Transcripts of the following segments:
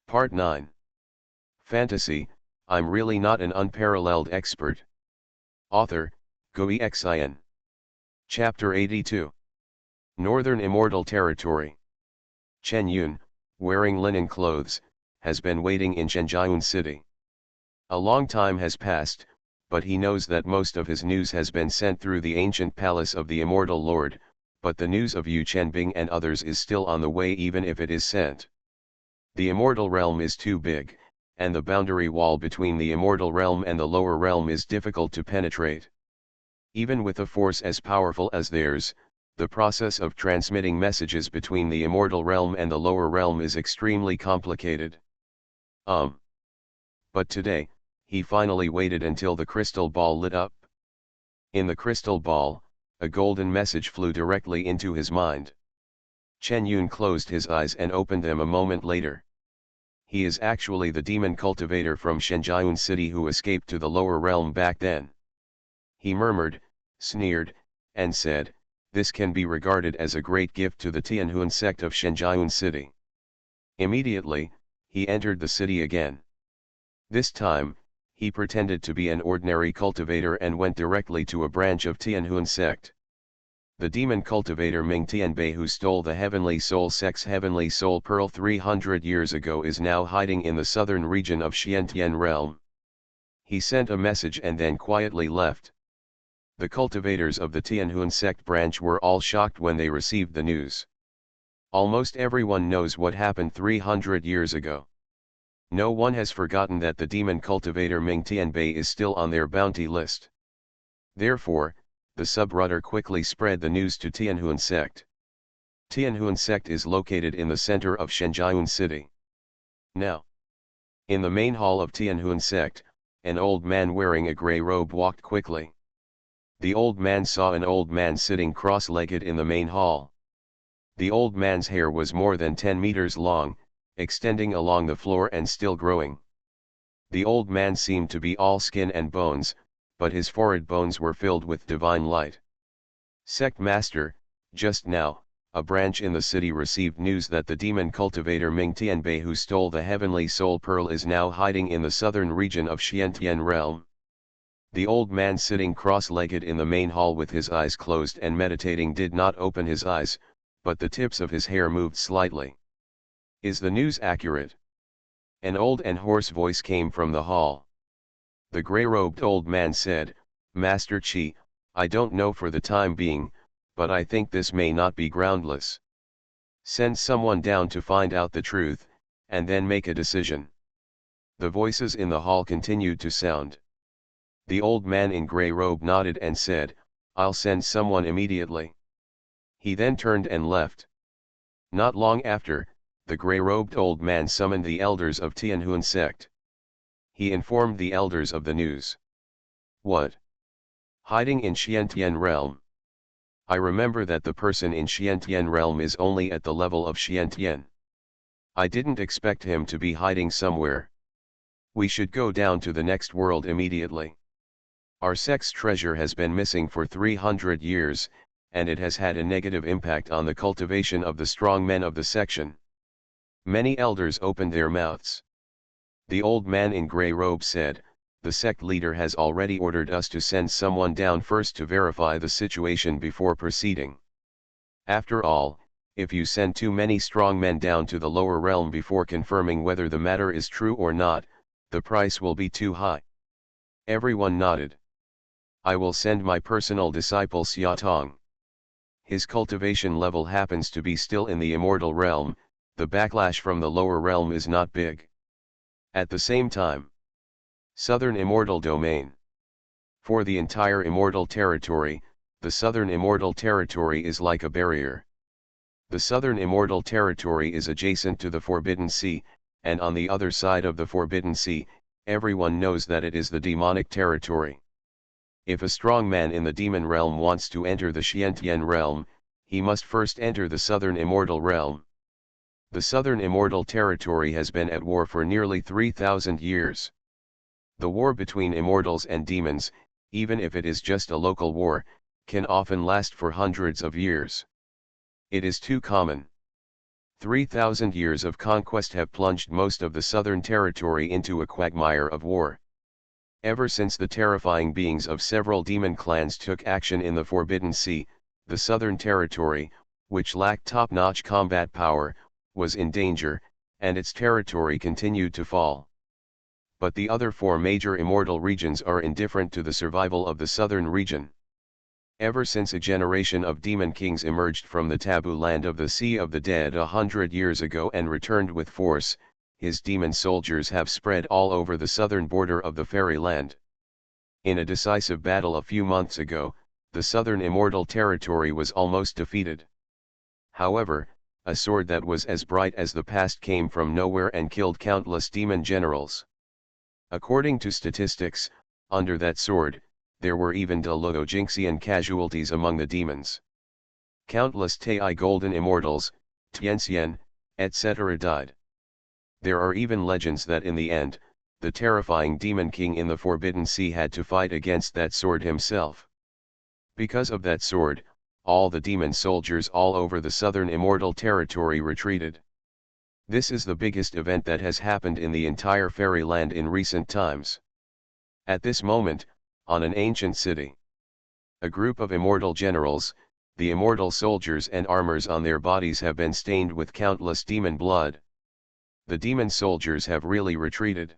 Part 9. Fantasy, I'm really not an unparalleled expert. Author, Xuanhuan. Chapter 82. Northern Immortal Territory. Chen Yun, wearing linen clothes, has been waiting in Xuanhuan City. A long time has passed, but he knows that most of his news has been sent through the ancient palace of the Immortal Lord, but the news of Yu Chenbing and others is still on the way even if it is sent. The Immortal Realm is too big, and the boundary wall between the Immortal Realm and the Lower Realm is difficult to penetrate. Even with a force as powerful as theirs, the process of transmitting messages between the Immortal Realm and the Lower Realm is extremely complicated. But today, he finally waited until the crystal ball lit up. In the crystal ball, a golden message flew directly into his mind. Chen Yun closed his eyes and opened them a moment later. He is actually the demon cultivator from Xuanhuan City who escaped to the lower realm back then. He murmured, sneered, and said, "This can be regarded as a great gift to the Tianhuan sect of Xuanhuan City." Immediately, he entered the city again. This time, he pretended to be an ordinary cultivator and went directly to a branch of Tianhuan sect. The demon cultivator Ming Tianbei who stole the Heavenly Soul Sect's Heavenly Soul Pearl 300 years ago is now hiding in the southern region of Xiantian realm. He sent a message and then quietly left. The cultivators of the Tianhuan sect branch were all shocked when they received the news. Almost everyone knows what happened 300 years ago. No one has forgotten that the demon cultivator Ming Tianbei is still on their bounty list. Therefore, the subrutter quickly spread the news to Tianhuan sect. Tianhuan sect is located in the center of Xuanhuan City. Now, in the main hall of Tianhuan sect, an old man wearing a gray robe walked quickly. The old man saw an old man sitting cross-legged in the main hall. The old man's hair was more than 10 meters long, extending along the floor and still growing. The old man seemed to be all skin and bones, but his forehead bones were filled with divine light. Sect Master, just now, a branch in the city received news that the demon cultivator Ming Tianbei who stole the Heavenly Soul Pearl is now hiding in the southern region of Xiantian realm. The old man sitting cross-legged in the main hall with his eyes closed and meditating did not open his eyes, but the tips of his hair moved slightly. Is the news accurate? An old and hoarse voice came from the hall. The gray-robed old man said, "Master Qi, I don't know for the time being, but I think this may not be groundless. Send someone down to find out the truth, and then make a decision." The voices in the hall continued to sound. The old man in gray robe nodded and said, "I'll send someone immediately." He then turned and left. Not long after, the gray-robed old man summoned the elders of Tianhuan sect. He informed the elders of the news. What? Hiding in Xiantian realm? I remember that the person in Xiantian realm is only at the level of Xiantian. I didn't expect him to be hiding somewhere. We should go down to the next world immediately. Our sect's treasure has been missing for 300 years, and it has had a negative impact on the cultivation of the strong men of the section. Many elders opened their mouths. The old man in gray robe said, "The sect leader has already ordered us to send someone down first to verify the situation before proceeding. After all, if you send too many strong men down to the lower realm before confirming whether the matter is true or not, the price will be too high." Everyone nodded. "I will send my personal disciple Xia Tong. His cultivation level happens to be still in the immortal realm, the backlash from the lower realm is not big." At the same time, Southern Immortal Domain. For the entire Immortal Territory, the Southern Immortal Territory is like a barrier. The Southern Immortal Territory is adjacent to the Forbidden Sea, and on the other side of the Forbidden Sea, everyone knows that it is the demonic territory. If a strong man in the demon realm wants to enter the Xiantian realm, he must first enter the Southern Immortal realm. The Southern Immortal Territory has been at war for nearly 3,000 years. The war between immortals and demons, even if it is just a local war, can often last for hundreds of years. It is too common. 3,000 years of conquest have plunged most of the southern territory into a quagmire of war. Ever since the terrifying beings of several demon clans took action in the Forbidden Sea, the southern territory, which lacked top-notch combat power, was in danger, and its territory continued to fall. But the other four major immortal regions are indifferent to the survival of the southern region. Ever since a generation of demon kings emerged from the taboo land of the Sea of the Dead 100 years ago and returned with force, his demon soldiers have spread all over the southern border of the fairyland. In a decisive battle a few months ago, the southern immortal territory was almost defeated. However, a sword that was as bright as the past came from nowhere and killed countless demon generals. According to statistics, under that sword, there were even Jinxian casualties among the demons. Countless Tai golden immortals, Tianxian, etc. died. There are even legends that in the end, the terrifying demon king in the Forbidden Sea had to fight against that sword himself. Because of that sword, all the demon soldiers all over the southern immortal territory retreated. This is the biggest event that has happened in the entire fairyland in recent times. At this moment, on an ancient city, a group of immortal generals, the immortal soldiers and armors on their bodies have been stained with countless demon blood. The demon soldiers have really retreated.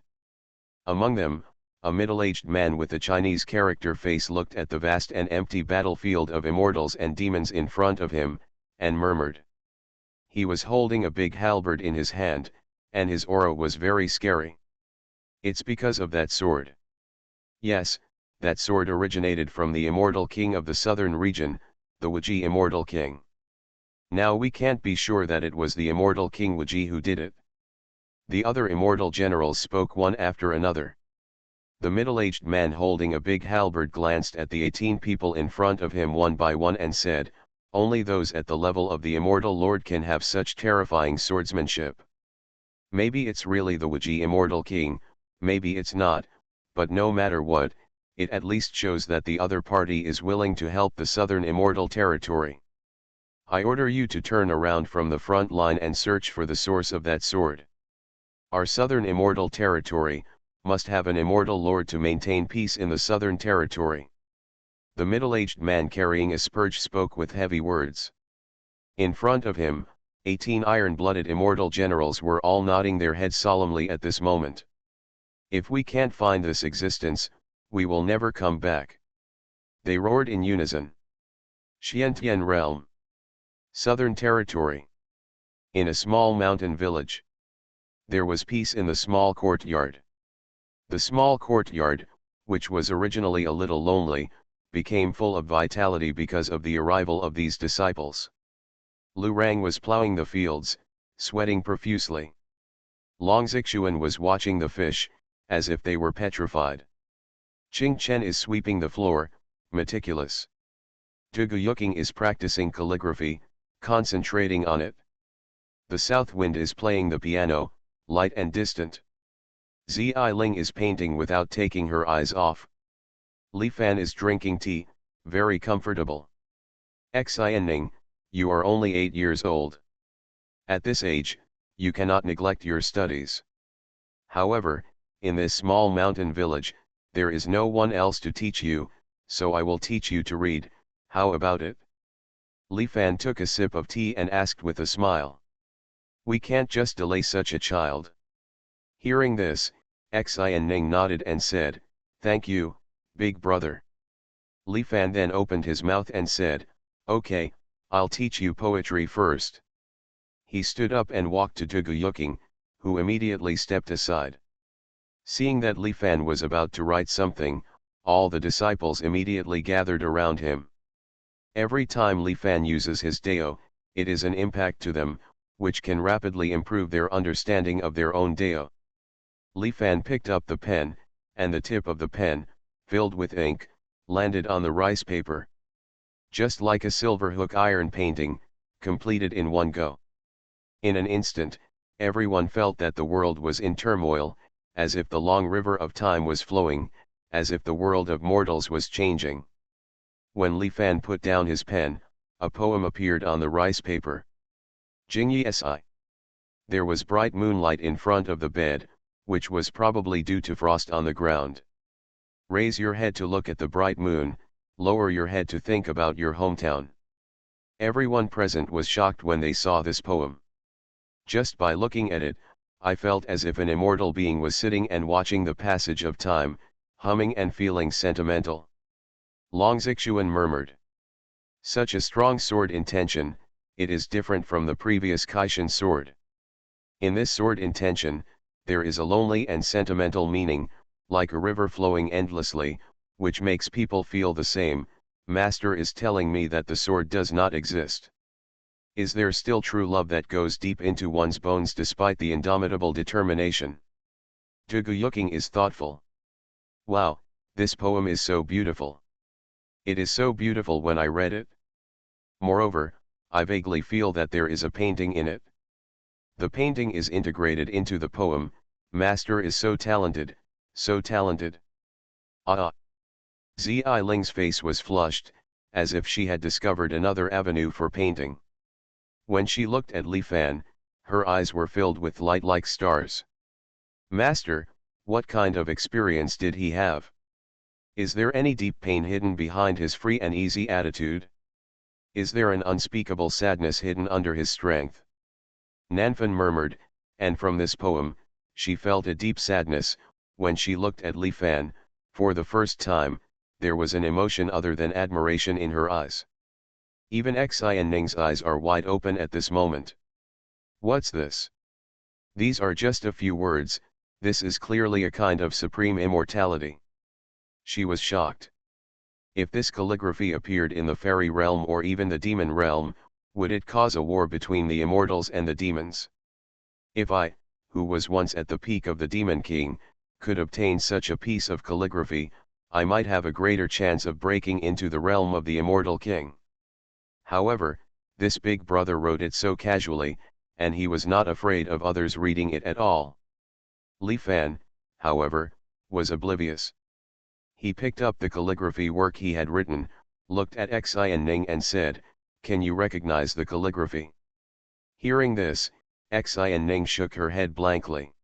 Among them, a middle-aged man with a Chinese character face looked at the vast and empty battlefield of immortals and demons in front of him, and murmured. He was holding a big halberd in his hand, and his aura was very scary. It's because of that sword. Yes, that sword originated from the immortal king of the southern region, the Wuji immortal king. Now we can't be sure that it was the immortal king Wuji who did it. The other immortal generals spoke one after another. The middle-aged man holding a big halberd glanced at the 18 people in front of him one by one and said, "Only those at the level of the immortal lord can have such terrifying swordsmanship. Maybe it's really the Wuji immortal king, maybe it's not, but no matter what, it at least shows that the other party is willing to help the southern immortal territory. I order you to turn around from the front line and search for the source of that sword. Our southern immortal territory must have an immortal lord to maintain peace in the southern territory." The middle-aged man carrying a spurge spoke with heavy words. In front of him, 18 iron-blooded immortal generals were all nodding their heads solemnly at this moment. "If we can't find this existence, we will never come back," they roared in unison. Xiantian realm. Southern territory. In a small mountain village. There was peace in the small courtyard. The small courtyard, which was originally a little lonely, became full of vitality because of the arrival of these disciples. Lu Rang was plowing the fields, sweating profusely. Long Xuanhuan was watching the fish, as if they were petrified. Qing Chen is sweeping the floor, meticulous. Tugu Yuking is practicing calligraphy, concentrating on it. The south wind is playing the piano, light and distant. Zi Ling is painting without taking her eyes off. Li Fan is drinking tea, very comfortable. Xianning, you are only 8 years old. At this age, you cannot neglect your studies. However, in this small mountain village, there is no one else to teach you, so I will teach you to read. How about it? Li Fan took a sip of tea and asked with a smile. We can't just delay such a child. Hearing this, Xianning nodded and said, "Thank you, big brother." Li Fan then opened his mouth and said, "Okay, I'll teach you poetry first." He stood up and walked to Tugu Yuking, who immediately stepped aside. Seeing that Li Fan was about to write something, all the disciples immediately gathered around him. Every time Li Fan uses his Dao, it is an impact to them, which can rapidly improve their understanding of their own Dao. Li Fan picked up the pen, and the tip of the pen, filled with ink, landed on the rice paper. Just like a silver hook iron painting, completed in one go. In an instant, everyone felt that the world was in turmoil, as if the long river of time was flowing, as if the world of mortals was changing. When Li Fan put down his pen, a poem appeared on the rice paper. Jingyi Si. There was bright moonlight in front of the bed, which was probably due to frost on the ground. Raise your head to look at the bright moon, lower your head to think about your hometown. Everyone present was shocked when they saw this poem. Just by looking at it, I felt as if an immortal being was sitting and watching the passage of time, humming and feeling sentimental. Xuanhuan murmured. Such a strong sword intention, it is different from the previous Kaishan sword. In this sword intention, there is a lonely and sentimental meaning, like a river flowing endlessly, which makes people feel the same. Master is telling me that the sword does not exist. Is there still true love that goes deep into one's bones despite the indomitable determination? Duguyuking is thoughtful. Wow, this poem is so beautiful. It is so beautiful when I read it. Moreover, I vaguely feel that there is a painting in it. The painting is integrated into the poem. Master is so talented, so talented. Ah. Zi Ling's face was flushed, as if she had discovered another avenue for painting. When she looked at Li Fan, her eyes were filled with light like stars. Master, what kind of experience did he have? Is there any deep pain hidden behind his free and easy attitude? Is there an unspeakable sadness hidden under his strength? Nanfan murmured, and from this poem, she felt a deep sadness. When she looked at Li Fan, for the first time, there was an emotion other than admiration in her eyes. Even Xuanhuan's eyes are wide open at this moment. What's this? These are just a few words, this is clearly a kind of supreme immortality. She was shocked. If this calligraphy appeared in the fairy realm or even the demon realm, would it cause a war between the immortals and the demons? If I, who was once at the peak of the Demon King, could obtain such a piece of calligraphy, I might have a greater chance of breaking into the realm of the immortal king. However, this big brother wrote it so casually, and he was not afraid of others reading it at all. Li Fan, however, was oblivious. He picked up the calligraphy work he had written, looked at Xuanhuan and said, "Can you recognize the calligraphy?" Hearing this, Xuanhuan shook her head blankly.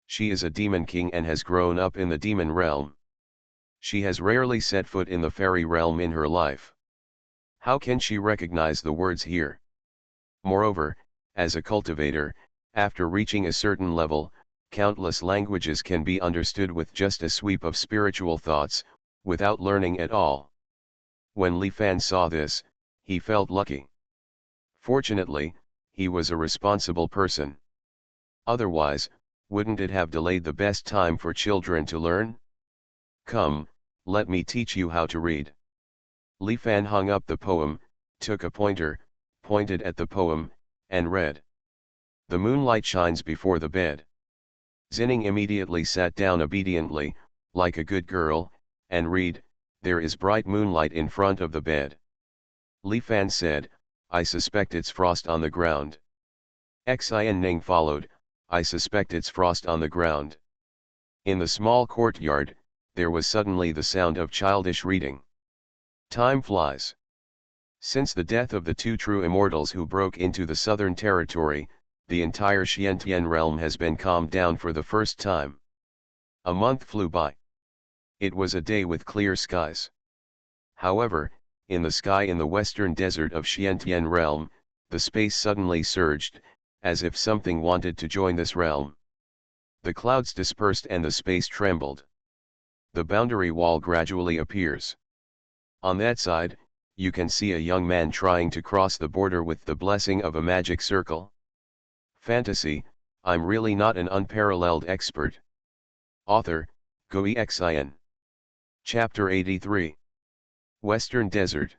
She is a demon king and has grown up in the demon realm. She has rarely set foot in the fairy realm in her life. How can she recognize the words here? Moreover, as a cultivator, after reaching a certain level, countless languages can be understood with just a sweep of spiritual thoughts, without learning at all. When Li Fan saw this, he felt lucky. Fortunately, he was a responsible person. Otherwise, wouldn't it have delayed the best time for children to learn? Come, let me teach you how to read. Li Fan hung up the poem, took a pointer, pointed at the poem, and read. The moonlight shines before the bed. Zinning immediately sat down obediently, like a good girl, and read, there is bright moonlight in front of the bed. Li Fan said, I suspect it's frost on the ground. Xuanhuan followed, I suspect it's frost on the ground. In the small courtyard, there was suddenly the sound of childish reading. Time flies. Since the death of the two true immortals who broke into the southern territory, the entire Xiantian realm has been calmed down for the first time. A month flew by. It was a day with clear skies. However, in the sky in the western desert of Xiantian realm, the space suddenly surged, as if something wanted to join this realm. The clouds dispersed and the space trembled. The boundary wall gradually appears. On that side, you can see a young man trying to cross the border with the blessing of a magic circle. Fantasy, I'm really not an unparalleled expert. Author, Gui Xian. Chapter 83. Western Desert.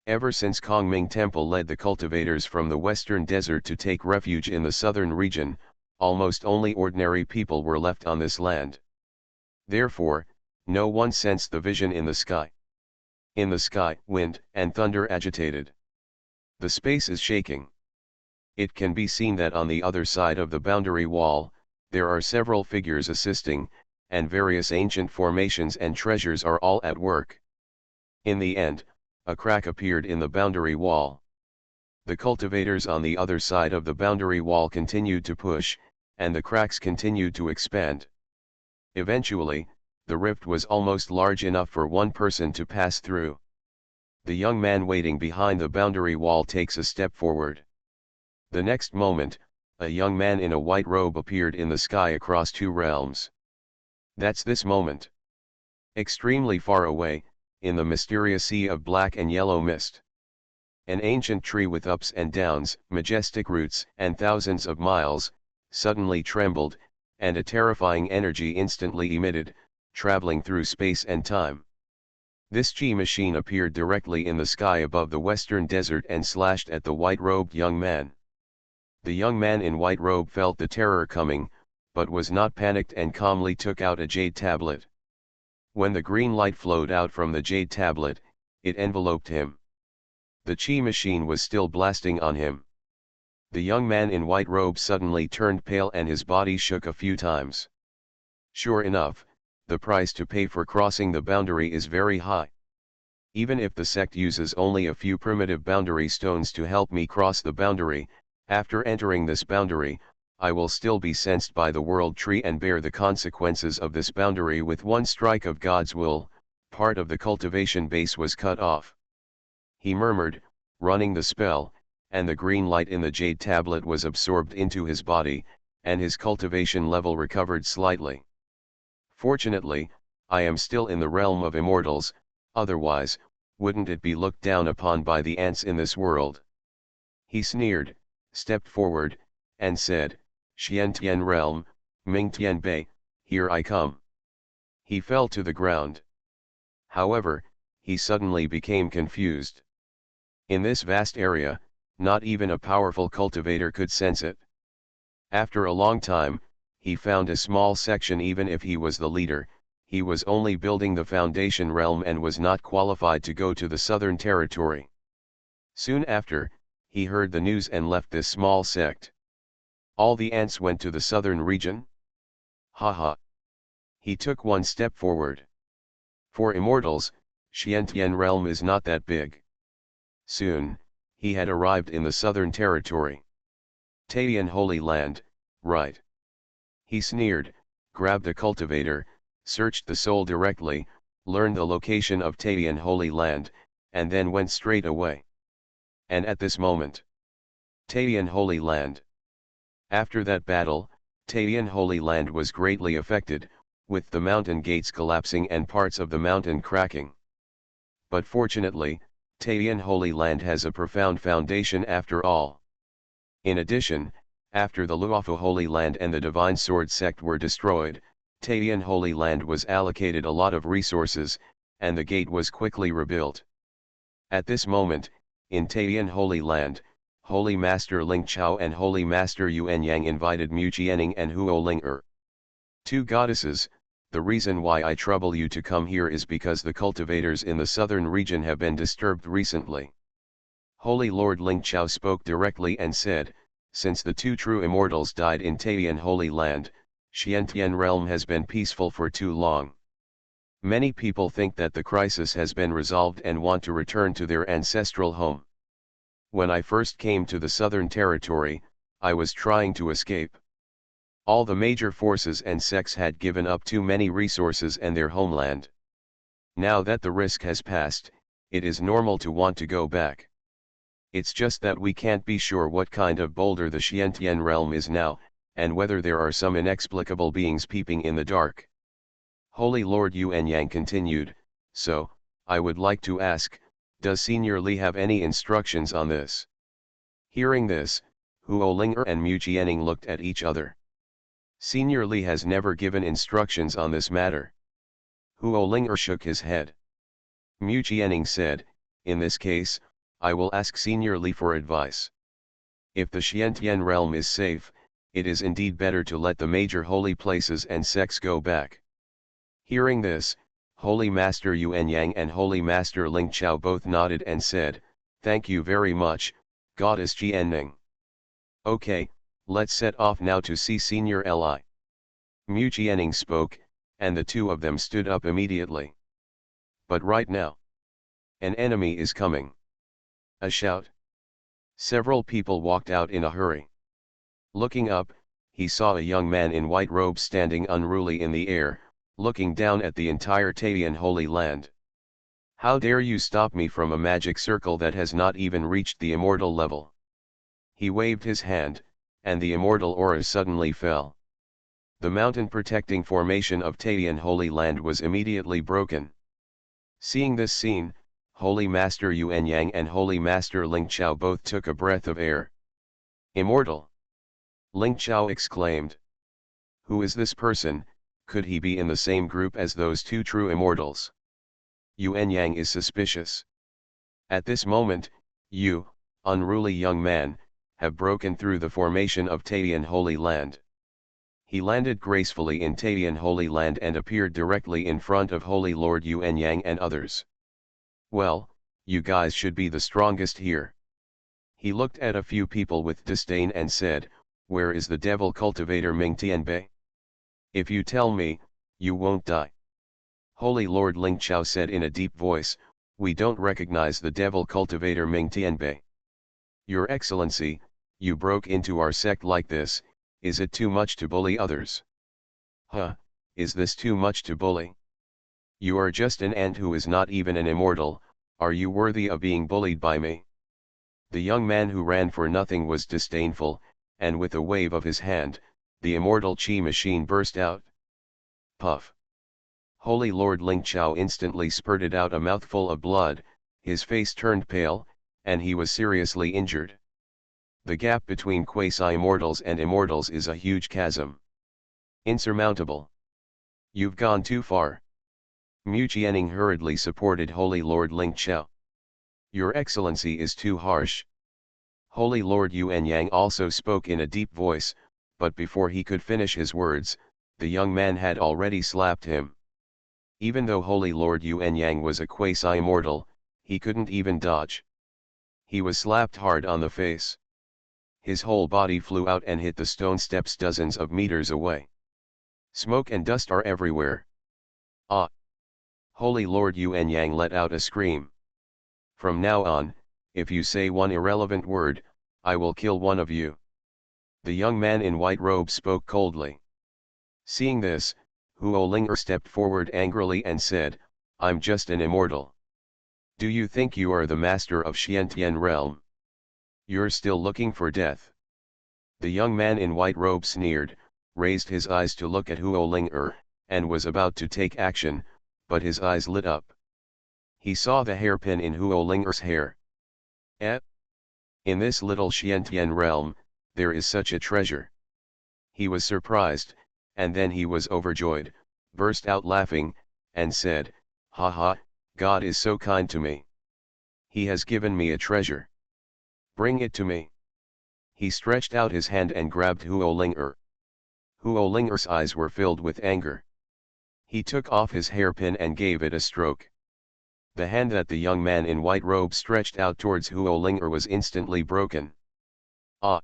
Ever since Kongming Temple led the cultivators from the western desert to take refuge in the southern region, almost only ordinary people were left on this land. Therefore, no one sensed the vision in the sky. In the sky, wind and thunder agitated. The space is shaking. It can be seen that on the other side of the boundary wall, there are several figures assisting, and various ancient formations and treasures are all at work. In the end, a crack appeared in the boundary wall. The cultivators on the other side of the boundary wall continued to push, and the cracks continued to expand. Eventually, the rift was almost large enough for one person to pass through. The young man waiting behind the boundary wall takes a step forward. The next moment, a young man in a white robe appeared in the sky across two realms. That's this moment. Extremely far away, in the mysterious sea of black and yellow mist. An ancient tree with ups and downs, majestic roots, and thousands of miles, suddenly trembled, and a terrifying energy instantly emitted, traveling through space and time. This G machine appeared directly in the sky above the western desert and slashed at the white-robed young man. The young man in white robe felt the terror coming, but was not panicked and calmly took out a jade tablet. When the green light flowed out from the jade tablet, it enveloped him. The chi machine was still blasting on him. The young man in white robe suddenly turned pale and his body shook a few times. Sure enough, the price to pay for crossing the boundary is very high. Even if the sect uses only a few primitive boundary stones to help me cross the boundary, after entering this boundary, I will still be sensed by the world tree and bear the consequences of this boundary with one strike of God's will. Part of the cultivation base was cut off. He murmured, running the spell, and the green light in the jade tablet was absorbed into his body, and his cultivation level recovered slightly. Fortunately, I am still in the realm of immortals, otherwise, wouldn't it be looked down upon by the ants in this world? He sneered, stepped forward, and said, Xiantian realm, Mingtian Bei, here I come. He fell to the ground. However, he suddenly became confused. In this vast area, not even a powerful cultivator could sense it. After a long time, he found a small section. Even if he was the leader, he was only building the foundation realm and was not qualified to go to the southern territory. Soon after, he heard the news and left this small sect. All the ants went to the southern region? Haha. He took one step forward. For immortals, Xiantian realm is not that big. Soon, he had arrived in the southern territory. Taiyan Holy Land, right. He sneered, grabbed a cultivator, searched the soul directly, learned the location of Taiyan Holy Land, and then went straight away. And at this moment, Taiyan Holy Land. After that battle, Taiyan Holy Land was greatly affected, with the mountain gates collapsing and parts of the mountain cracking. But fortunately, Taiyan Holy Land has a profound foundation after all. In addition, after the Luofu Holy Land and the Divine Sword sect were destroyed, Taiyan Holy Land was allocated a lot of resources, and the gate was quickly rebuilt. At this moment, in Taiyan Holy Land, Holy Master Ling Chao and Holy Master Yuan Yang invited Mu Jianing and Huo Ling Er. Two goddesses. The reason why I trouble you to come here is because the cultivators in the southern region have been disturbed recently. Holy Lord Ling Chao spoke directly and said, since the two true immortals died in Taiyan Holy Land, Xiantian realm has been peaceful for too long. Many people think that the crisis has been resolved and want to return to their ancestral home. When I first came to the southern territory, I was trying to escape. All the major forces and sects had given up too many resources and their homeland. Now that the risk has passed, it is normal to want to go back. It's just that we can't be sure what kind of boulder the Xiantian realm is now, and whether there are some inexplicable beings peeping in the dark. Holy Lord Yuan Yang continued, so, I would like to ask, does Senior Li have any instructions on this? Hearing this, Huo Linger and Mu Jianing looked at each other. Senior Li has never given instructions on this matter. Huo Linger shook his head. Mu Jianing said, in this case, I will ask Senior Li for advice. If the Xiantian realm is safe, it is indeed better to let the major holy places and sects go back. Hearing this, Holy Master Yuan Yang and Holy Master Ling Chao both nodded and said, thank you very much, Goddess Jianning. Okay, let's set off now to see Senior Li. Mu Jianing spoke, and the two of them stood up immediately. But right now, an enemy is coming. A shout. Several people walked out in a hurry. Looking up, he saw a young man in white robes standing unruly in the air, looking down at the entire Taiyan Holy Land. How dare you stop me from a magic circle that has not even reached the immortal level? He waved his hand, and the immortal aura suddenly fell. The mountain protecting formation of Taiyan Holy Land was immediately broken. Seeing this scene, Holy Master Xuanhuan and Holy Master Ling Chao both took a breath of air. Immortal! Ling Chao exclaimed. Who is this person? Could he be in the same group as those two true immortals? Xuanhuan is suspicious. At this moment, you, unruly young man, have broken through the formation of Taiyan Holy Land. He landed gracefully in Taiyan Holy Land and appeared directly in front of Holy Lord Xuanhuan and others. Well, you guys should be the strongest here. He looked at a few people with disdain and said, where is the devil cultivator Ming Tianbei? If you tell me, you won't die. Holy Lord Ling Chao said in a deep voice, we don't recognize the devil cultivator Ming Tianbei. Your Excellency, you broke into our sect like this, is it too much to bully others? Huh, is this too much to bully? You are just an ant who is not even an immortal, are you worthy of being bullied by me? The young man who ran for nothing was disdainful, and with a wave of his hand, the immortal chi machine burst out. Puff! Holy Lord Ling Chao instantly spurted out a mouthful of blood, his face turned pale, and he was seriously injured. The gap between quasi-immortals and immortals is a huge chasm. Insurmountable. You've gone too far. Mu Qianning hurriedly supported Holy Lord Ling Chao. Your Excellency is too harsh. Holy Lord Xuanhuan also spoke in a deep voice, but before he could finish his words, the young man had already slapped him. Even though Holy Lord Xuanhuan was a quasi-immortal, he couldn't even dodge. He was slapped hard on the face. His whole body flew out and hit the stone steps dozens of meters away. Smoke and dust are everywhere. Ah! Holy Lord Xuanhuan let out a scream. From now on, if you say one irrelevant word, I will kill one of you. The young man in white robe spoke coldly. Seeing this, Huo Linger stepped forward angrily and said, I'm just an immortal. Do you think you are the master of Xiantian realm? You're still looking for death. The young man in white robe sneered, raised his eyes to look at Huo Linger, and was about to take action, but his eyes lit up. He saw the hairpin in Huo Linger's hair. In this little Xiantian realm, there is such a treasure. He was surprised, and then he was overjoyed, burst out laughing, and said, ha ha, God is so kind to me. He has given me a treasure. Bring it to me. He stretched out his hand and grabbed Huo Linger. Huo Linger's eyes were filled with anger. He took off his hairpin and gave it a stroke. The hand that the young man in white robe stretched out towards Huo Linger was instantly broken. Ah!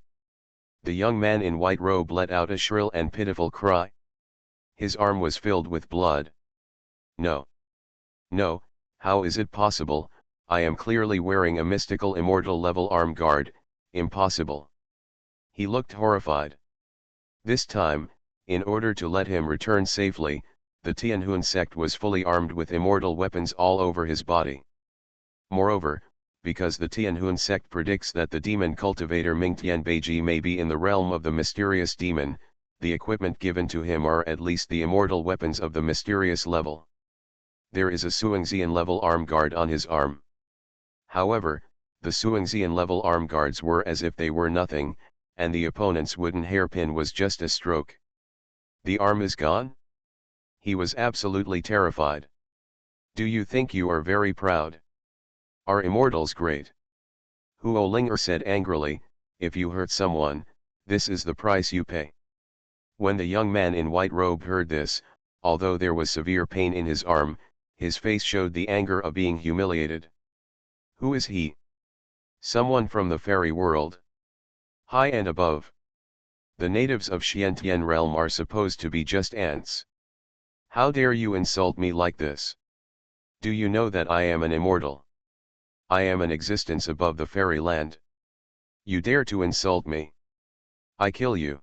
The young man in white robe let out a shrill and pitiful cry. His arm was filled with blood. No! No, how is it possible? I am clearly wearing a mystical immortal level arm guard, impossible. He looked horrified. This time, in order to let him return safely, the Tianhuan sect was fully armed with immortal weapons all over his body. Moreover, because the Tianhuan sect predicts that the demon cultivator Ming Tianbeiji may be in the realm of the mysterious demon, the equipment given to him are at least the immortal weapons of the mysterious level. There is a Xuanxian level arm guard on his arm. However, the Xuanxian level arm guards were as if they were nothing, and the opponent's wooden hairpin was just a stroke. The arm is gone? He was absolutely terrified. Do you think you are very proud? Are immortals great? Huo Linger said angrily, if you hurt someone, this is the price you pay. When the young man in white robe heard this, although there was severe pain in his arm, his face showed the anger of being humiliated. Who is he? Someone from the fairy world. High and above. The natives of Xiantian realm are supposed to be just ants. How dare you insult me like this? Do you know that I am an immortal? I am an existence above the fairy land. You dare to insult me? I kill you.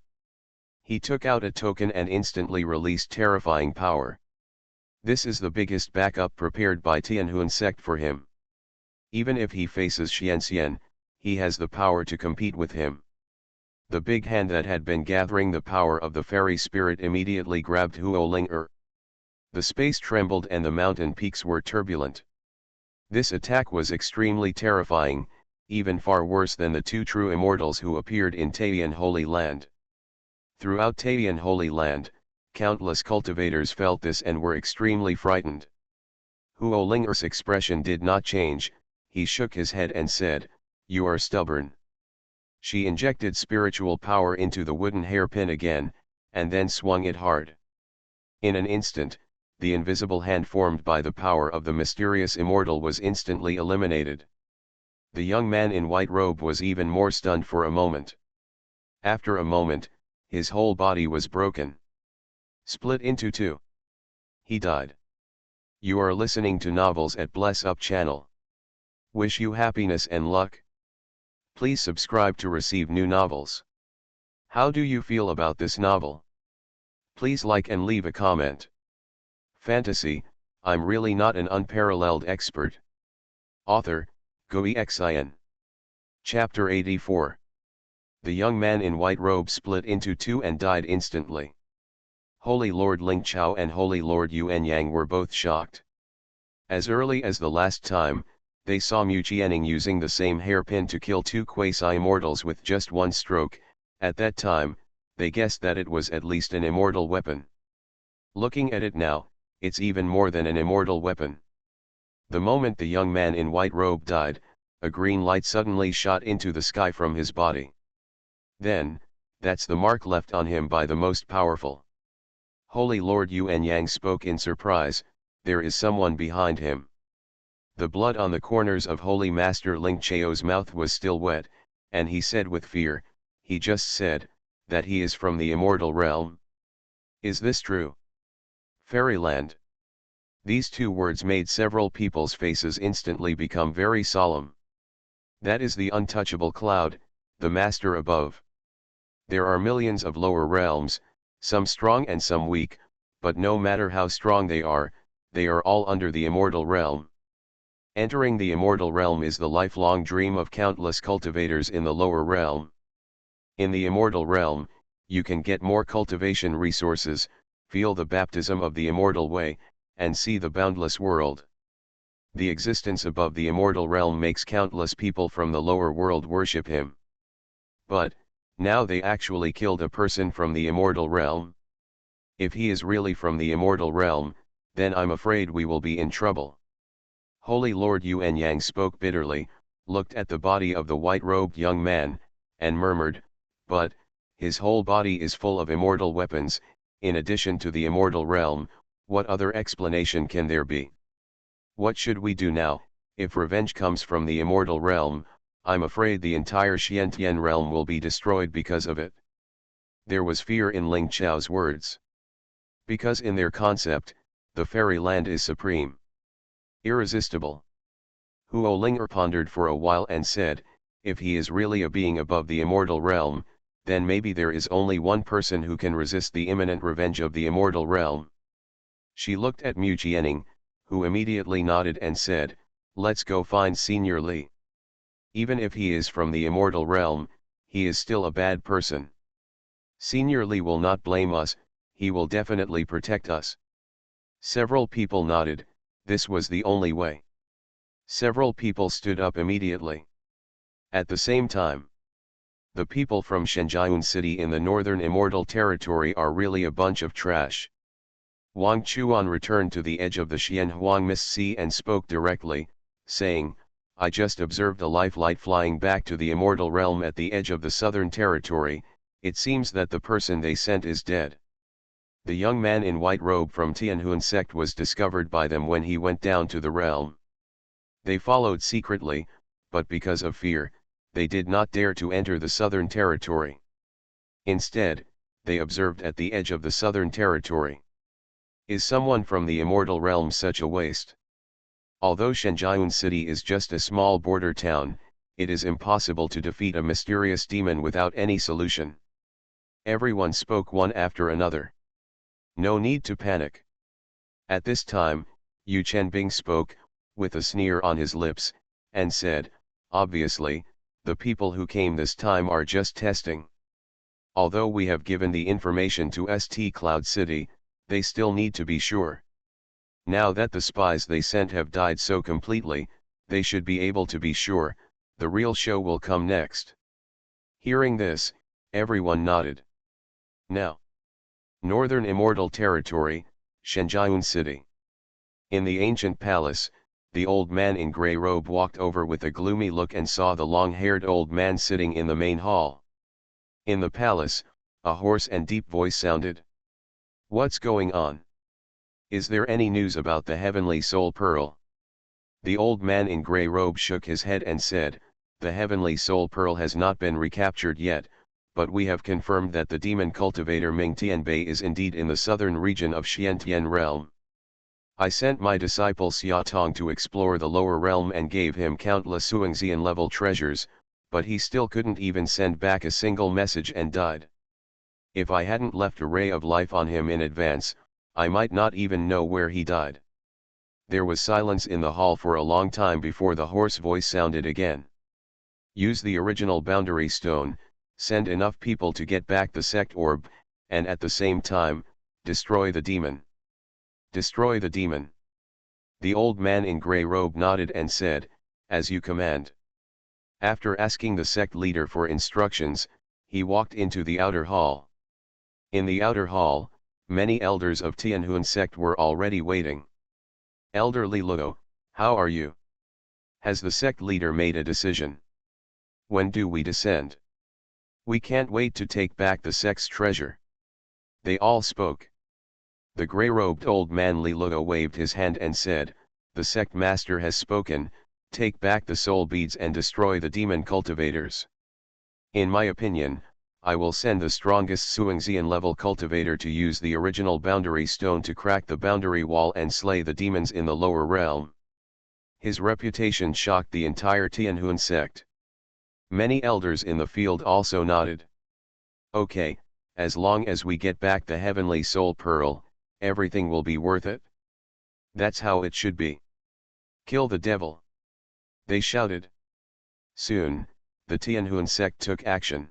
He took out a token and instantly released terrifying power. This is the biggest backup prepared by Xuanhuan sect for him. Even if he faces Xianxian, he has the power to compete with him. The big hand that had been gathering the power of the fairy spirit immediately grabbed Huo. The space trembled and the mountain peaks were turbulent. This attack was extremely terrifying, even far worse than the two true immortals who appeared in Taiyan Holy Land. Throughout Taiyan Holy Land, countless cultivators felt this and were extremely frightened. Huo expression did not change, he shook his head and said, "You are stubborn." She injected spiritual power into the wooden hairpin again, and then swung it hard. In an instant, the invisible hand formed by the power of the mysterious immortal was instantly eliminated. The young man in white robe was even more stunned for a moment. After a moment, his whole body was broken. Split into two. He died. You are listening to novels at Bless Up channel. Wish you happiness and luck. Please subscribe to receive new novels. How do you feel about this novel? Please like and leave a comment. Fantasy, I'm really not an unparalleled expert. Author, Xuanhuan. Chapter 84. The young man in white robe split into two and died instantly. Holy Lord Ling Chao and Holy Lord Yuan Yang were both shocked. As early as the last time, they saw Mu Qianning using the same hairpin to kill two quasi-immortals with just one stroke. At that time, they guessed that it was at least an immortal weapon. Looking at it now, it's even more than an immortal weapon. The moment the young man in white robe died, a green light suddenly shot into the sky from his body. Then, that's the mark left on him by the most powerful. Holy Lord Yuan Yang spoke in surprise, there is someone behind him. The blood on the corners of Holy Master Ling Chao's mouth was still wet, and he said with fear, he just said, that he is from the immortal realm. Is this true? Fairyland. These two words made several people's faces instantly become very solemn. That is the untouchable cloud, the master above. There are millions of lower realms, some strong and some weak, but no matter how strong they are all under the immortal realm. Entering the immortal realm is the lifelong dream of countless cultivators in the lower realm. In the immortal realm, you can get more cultivation resources, feel the baptism of the immortal way, and see the boundless world. The existence above the immortal realm makes countless people from the lower world worship him. But, now they actually killed a person from the immortal realm. If he is really from the immortal realm, then I'm afraid we will be in trouble. Holy Lord Yuan Yang spoke bitterly, looked at the body of the white-robed young man, and murmured, but, his whole body is full of immortal weapons, in addition to the immortal realm, what other explanation can there be? What should we do now? If revenge comes from the immortal realm, I'm afraid the entire Xiantian realm will be destroyed because of it. There was fear in Ling Chao's words. Because in their concept, the fairyland is supreme. Irresistible. Huo pondered for a while and said, if he is really a being above the immortal realm, then maybe there is only one person who can resist the imminent revenge of the immortal realm. She looked at Mu Qianning, who immediately nodded and said, let's go find Senior Li. Even if he is from the immortal realm, he is still a bad person. Senior Li will not blame us, he will definitely protect us. Several people nodded, this was the only way. Several people stood up immediately. At the same time, the people from Xuanhuan city in the northern immortal territory are really a bunch of trash. Wang Chuan returned to the edge of the Xuanhuan Mist Sea and spoke directly, saying, I just observed a life light flying back to the immortal realm at the edge of the southern territory, it seems that the person they sent is dead. The young man in white robe from Tianhuan sect was discovered by them when he went down to the realm. They followed secretly, but because of fear, they did not dare to enter the southern territory. Instead, they observed at the edge of the southern territory. Is someone from the immortal realm such a waste? Although Xuanhuan city is just a small border town, it is impossible to defeat a mysterious demon without any solution. Everyone spoke one after another. No need to panic. At this time, Yu Chenbing spoke, with a sneer on his lips, and said, obviously, the people who came this time are just testing. Although we have given the information to St. Cloud City, they still need to be sure. Now that the spies they sent have died so completely, they should be able to be sure, the real show will come next. Hearing this, everyone nodded. Now, Northern Immortal Territory, Xuanhuan City. In the ancient palace, the old man in grey robe walked over with a gloomy look and saw the long-haired old man sitting in the main hall. In the palace, a hoarse and deep voice sounded. What's going on? Is there any news about the heavenly soul pearl? The old man in grey robe shook his head and said, the heavenly soul pearl has not been recaptured yet, but we have confirmed that the demon cultivator Ming Tianbei is indeed in the southern region of Xiantian realm. I sent my disciple Xia Tong to explore the lower realm and gave him countless Xuanxian level treasures, but he still couldn't even send back a single message and died. If I hadn't left a ray of life on him in advance, I might not even know where he died. There was silence in the hall for a long time before the hoarse voice sounded again. Use the original boundary stone, send enough people to get back the sect orb, and at the same time, destroy the demon. Destroy the demon. The old man in grey robe nodded and said, as you command. After asking the sect leader for instructions, he walked into the outer hall. In the outer hall, many elders of Tianhuan sect were already waiting. Elder Li Luo, how are you? Has the sect leader made a decision? When do we descend? We can't wait to take back the sect's treasure. They all spoke. The grey-robed old man Li Luo waved his hand and said, the sect master has spoken, take back the soul beads and destroy the demon cultivators. In my opinion, I will send the strongest Xuanxian level cultivator to use the original boundary stone to crack the boundary wall and slay the demons in the lower realm. His reputation shocked the entire Tianhuan sect. Many elders in the field also nodded. Okay, as long as we get back the heavenly soul pearl, everything will be worth it. That's how it should be. Kill the devil. They shouted. Soon, the Tianhuan sect took action.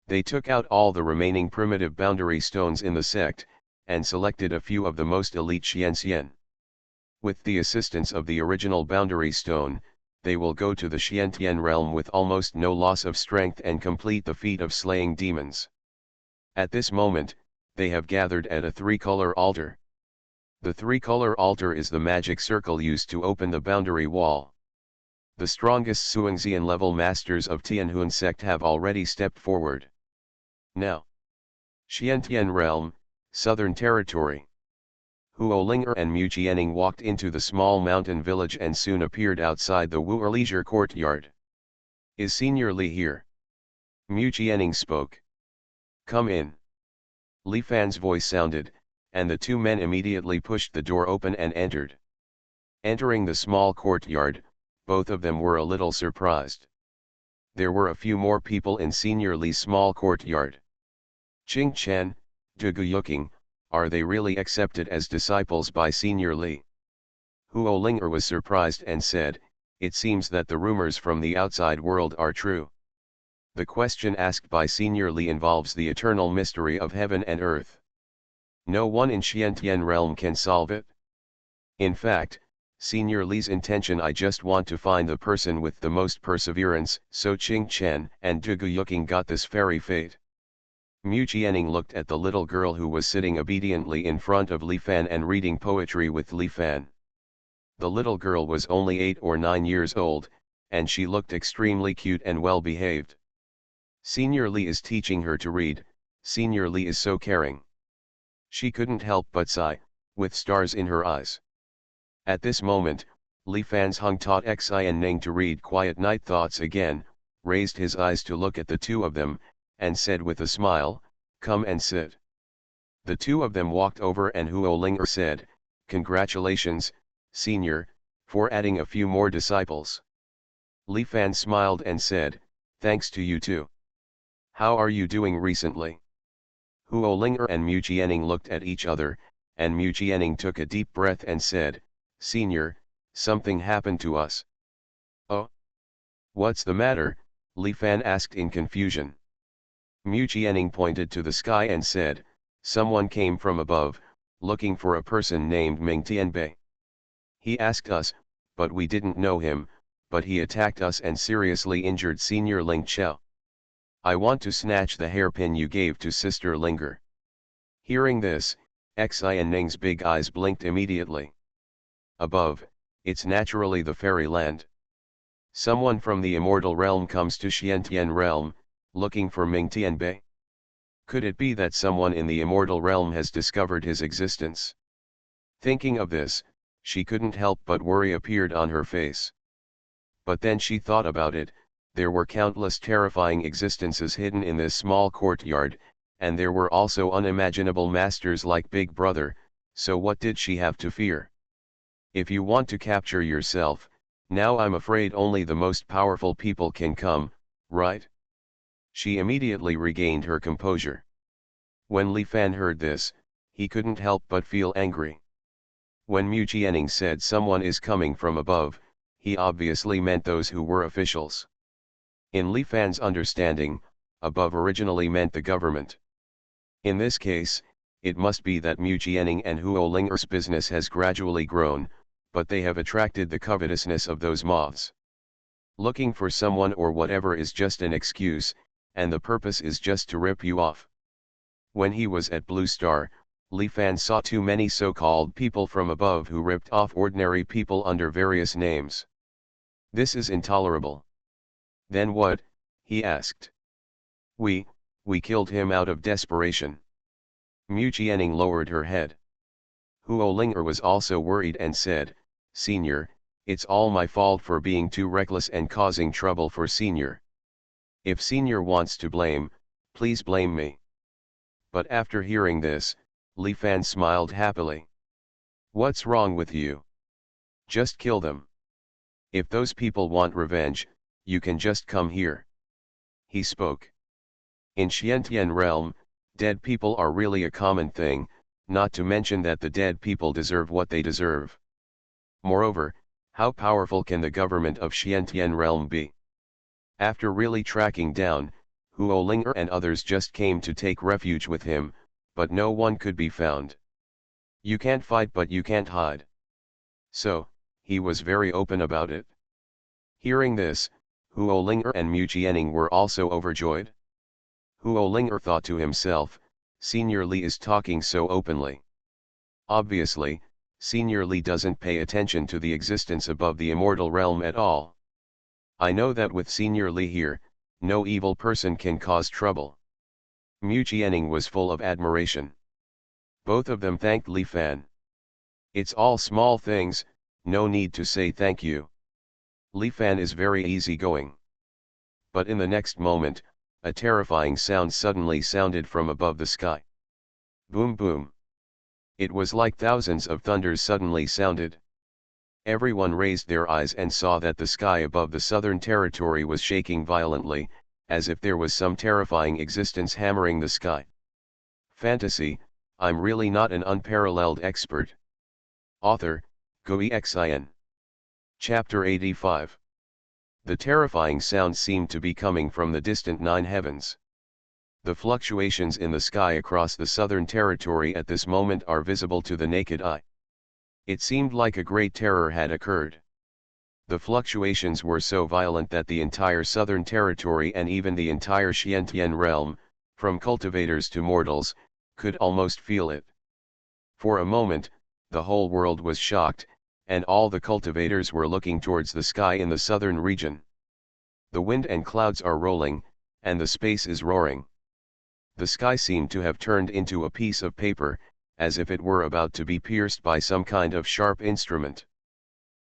They took out all the remaining primitive boundary stones in the sect, and selected a few of the most elite Xianxian. With the assistance of the original boundary stone, they will go to the Xiantian realm with almost no loss of strength and complete the feat of slaying demons. At this moment, they have gathered at a three-color altar. The three-color altar is the magic circle used to open the boundary wall. The strongest Xuanxian level masters of Tianhuan sect have already stepped forward. Now, Xiantian realm, Southern Territory. Huo Linger and Mu Jianing walked into the small mountain village and soon appeared outside the Wu'er leisure courtyard. Is Senior Li here? Mu Jianing spoke. Come in. Li Fan's voice sounded, and the two men immediately pushed the door open and entered. Entering the small courtyard, both of them were a little surprised. There were a few more people in Senior Li's small courtyard. Qing Chen, De Guyuking, are they really accepted as disciples by Senior Li? Huo Linger was surprised and said, it seems that the rumors from the outside world are true. The question asked by Senior Li involves the eternal mystery of heaven and earth. No one in Xiantian realm can solve it. In fact, Senior Li's intention I just want to find the person with the most perseverance, so Qing Chen and De Guyuking got this fairy fate. Mu Jianing looked at the little girl who was sitting obediently in front of Li Fan and reading poetry with Li Fan. The little girl was only 8 or 9 years old, and she looked extremely cute and well behaved. Senior Li is teaching her to read, Senior Li is so caring. She couldn't help but sigh, with stars in her eyes. At this moment, Li Fan's Hung taught Xian Ning to read Quiet Night Thoughts again, raised his eyes to look at the two of them, and said with a smile, come and sit. The two of them walked over and Huo Linger said, congratulations, Senior, for adding a few more disciples. Li Fan smiled and said, thanks to you too. How are you doing recently? Huo Linger and Mu Jianing looked at each other, and Mu Jianing took a deep breath and said, Senior, something happened to us. Oh? What's the matter? Li Fan asked in confusion. Mu Jianing pointed to the sky and said, someone came from above, looking for a person named Ming Tianbei. He asked us, but we didn't know him, but he attacked us and seriously injured Senior Ling Chao. I want to snatch the hairpin you gave to Sister Linger. Hearing this, Xi and Ning's big eyes blinked immediately. Above, it's naturally the fairy land. Someone from the immortal realm comes to Xiantian realm, looking for Ming Tianbei. Could it be that someone in the immortal realm has discovered his existence? Thinking of this, she couldn't help but worry appeared on her face. But then she thought about it, there were countless terrifying existences hidden in this small courtyard, and there were also unimaginable masters like Big Brother, so what did she have to fear? If you want to capture yourself, now I'm afraid only the most powerful people can come, right? She immediately regained her composure. When Li Fan heard this, he couldn't help but feel angry. When Mu Jianing said someone is coming from above, he obviously meant those who were officials. In Li Fan's understanding, above originally meant the government. In this case, it must be that Mu Jianing and Huo Linger's business has gradually grown, but they have attracted the covetousness of those moths. Looking for someone or whatever is just an excuse, and the purpose is just to rip you off. When he was at Blue Star, Li Fan saw too many so-called people from above who ripped off ordinary people under various names. This is intolerable. Then what? He asked. We killed him out of desperation. Mu Jianing lowered her head. Huo Linger was also worried and said, Senior, it's all my fault for being too reckless and causing trouble for Senior. If Senior wants to blame, please blame me. But after hearing this, Li Fan smiled happily. What's wrong with you? Just kill them. If those people want revenge, you can just come here. He spoke. In Xiantian realm, dead people are really a common thing, not to mention that the dead people deserve what they deserve. Moreover, how powerful can the government of Xiantian realm be? After really tracking down, Huo Linger and others just came to take refuge with him, but no one could be found. You can't fight but you can't hide. So, he was very open about it. Hearing this, Huo Linger and Mu Jianing were also overjoyed. Huo Linger thought to himself, Senior Li is talking so openly. Obviously, Senior Li doesn't pay attention to the existence above the immortal realm at all. I know that with Senior Li here, no evil person can cause trouble. Mu Jianing was full of admiration. Both of them thanked Li Fan. It's all small things, no need to say thank you. Li Fan is very easygoing. But in the next moment, a terrifying sound suddenly sounded from above the sky. Boom boom. It was like thousands of thunders suddenly sounded. Everyone raised their eyes and saw that the sky above the southern territory was shaking violently, as if there was some terrifying existence hammering the sky. Fantasy, I'm really not an unparalleled expert. Author, Gui Xian. Chapter 85. The terrifying sound seemed to be coming from the distant nine heavens. The fluctuations in the sky across the southern territory at this moment are visible to the naked eye. It seemed like a great terror had occurred. The fluctuations were so violent that the entire southern territory and even the entire Xiantian realm, from cultivators to mortals, could almost feel it. For a moment, the whole world was shocked, and all the cultivators were looking towards the sky in the southern region. The wind and clouds are rolling, and the space is roaring. The sky seemed to have turned into a piece of paper, as if it were about to be pierced by some kind of sharp instrument.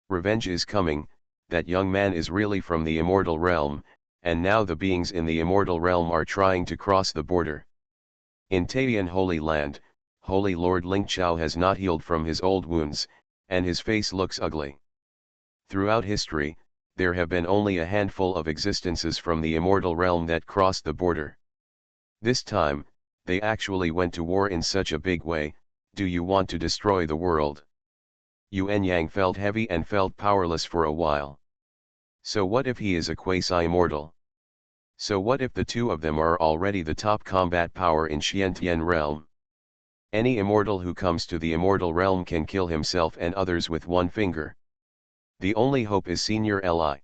Revenge is coming, that young man is really from the immortal realm, and now the beings in the immortal realm are trying to cross the border. In Taiyan Holy Land, Holy Lord Ling Chao has not healed from his old wounds, and his face looks ugly. Throughout history, there have been only a handful of existences from the immortal realm that crossed the border. This time, they actually went to war in such a big way. Do you want to destroy the world? Yuan Yang felt heavy and felt powerless for a while. So what if he is a quasi-immortal? So what if the two of them are already the top combat power in Xiantian realm? Any immortal who comes to the immortal realm can kill himself and others with one finger. The only hope is Senior Li.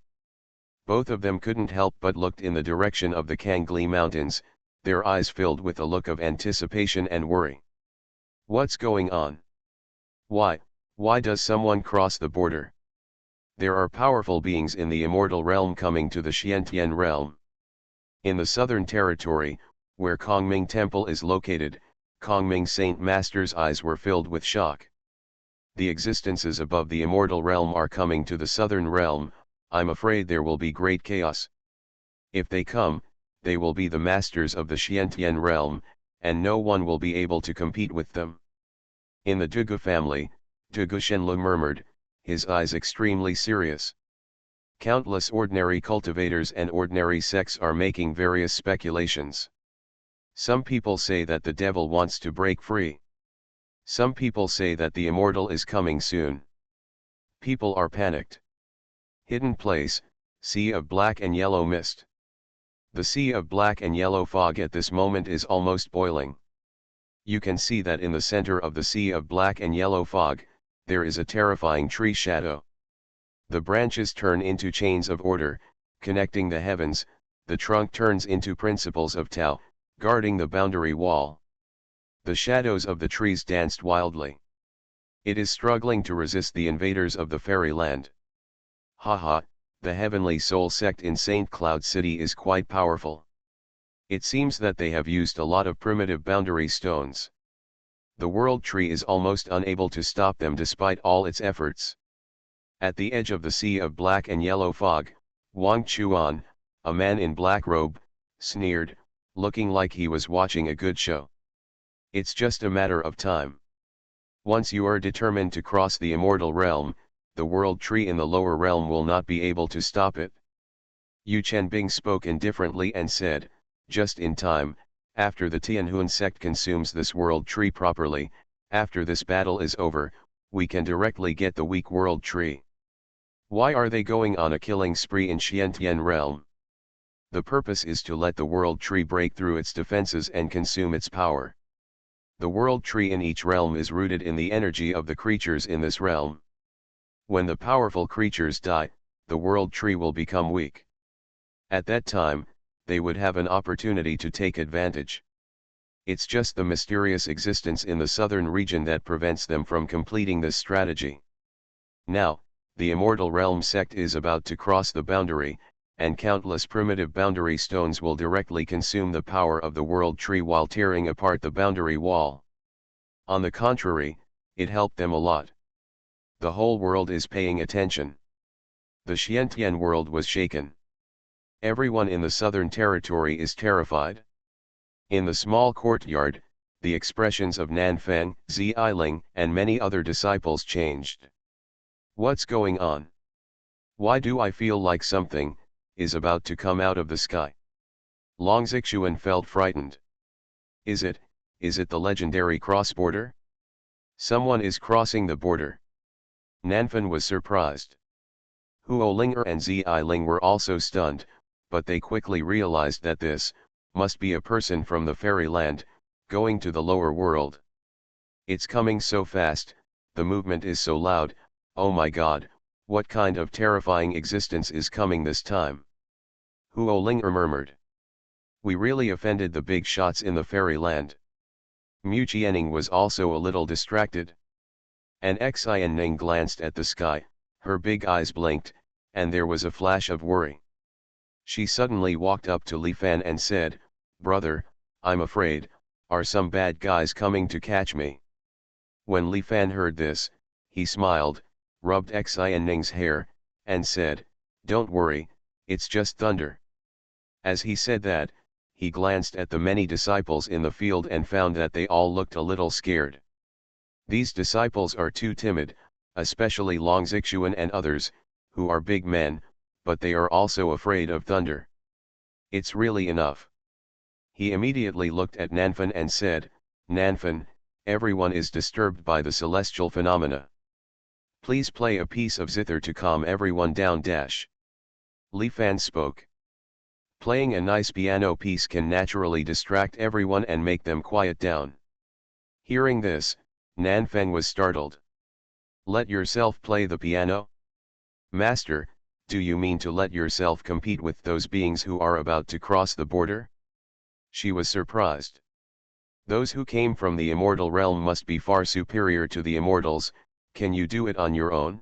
Both of them couldn't help but looked in the direction of the Kangli Mountains, their eyes filled with a look of anticipation and worry. What's going on? Why does someone cross the border? There are powerful beings in the immortal realm coming to the Xiantian realm. In the southern territory, where Kongming Temple is located, Kongming Saint Master's eyes were filled with shock. The existences above the immortal realm are coming to the southern realm. I'm afraid there will be great chaos. If they come, they will be the masters of the Xiantian realm, and no one will be able to compete with them. In the Dugu family, Dugu Shenlu murmured, his eyes extremely serious. Countless ordinary cultivators and ordinary sects are making various speculations. Some people say that the devil wants to break free. Some people say that the immortal is coming soon. People are panicked. Hidden place, sea of black and yellow mist. The sea of black and yellow fog at this moment is almost boiling. You can see that in the center of the sea of black and yellow fog, there is a terrifying tree shadow. The branches turn into chains of order, connecting the heavens, the trunk turns into principles of Tao, guarding the boundary wall. The shadows of the trees danced wildly. It is struggling to resist the invaders of the fairyland. Haha, the Heavenly Soul sect in St. Cloud City is quite powerful. It seems that they have used a lot of primitive boundary stones. The world tree is almost unable to stop them despite all its efforts. At the edge of the sea of black and yellow fog, Wang Chuan, a man in black robe, sneered, looking like he was watching a good show. It's just a matter of time. Once you are determined to cross the immortal realm, the world tree in the lower realm will not be able to stop it. Yu Chenbing spoke indifferently and said, just in time, after the Tianhuan sect consumes this world tree properly, after this battle is over, we can directly get the weak world tree. Why are they going on a killing spree in Xiantian realm? The purpose is to let the world tree break through its defenses and consume its power. The world tree in each realm is rooted in the energy of the creatures in this realm. When the powerful creatures die, the world tree will become weak. At that time, they would have an opportunity to take advantage. It's just the mysterious existence in the southern region that prevents them from completing this strategy. Now, the immortal realm sect is about to cross the boundary, and countless primitive boundary stones will directly consume the power of the world tree while tearing apart the boundary wall. On the contrary, it helped them a lot. The whole world is paying attention. The Xiantian world was shaken. Everyone in the southern territory is terrified. In the small courtyard, the expressions of Nanfeng, Ziling, and many other disciples changed. What's going on? Why do I feel like something is about to come out of the sky? Long Xuanhuan felt frightened. Is it the legendary cross-border? Someone is crossing the border. Nanfeng was surprised. Huo Linger and Ziling were also stunned, but they quickly realized that this must be a person from the fairyland, going to the lower world. It's coming so fast, the movement is so loud, oh my god, what kind of terrifying existence is coming this time? Huo Linger murmured. We really offended the big shots in the fairyland. Mu Qianing was also a little distracted. And Xianning glanced at the sky, her big eyes blinked, and there was a flash of worry. She suddenly walked up to Li Fan and said, "Brother, I'm afraid, are some bad guys coming to catch me?" When Li Fan heard this, he smiled, rubbed Xianning's hair, and said, "Don't worry, it's just thunder." As he said that, he glanced at the many disciples in the field and found that they all looked a little scared. These disciples are too timid, especially Long Xuanhuan and others, who are big men, but they are also afraid of thunder. It's really enough. He immediately looked at Nanfan and said, Nanfan, everyone is disturbed by the celestial phenomena. Please play a piece of zither to calm everyone down. Li Fan spoke. Playing a nice piano piece can naturally distract everyone and make them quiet down. Hearing this, Nanfan was startled. Let yourself play the piano? Master, do you mean to let yourself compete with those beings who are about to cross the border? She was surprised. Those who came from the immortal realm must be far superior to the immortals. Can you do it on your own?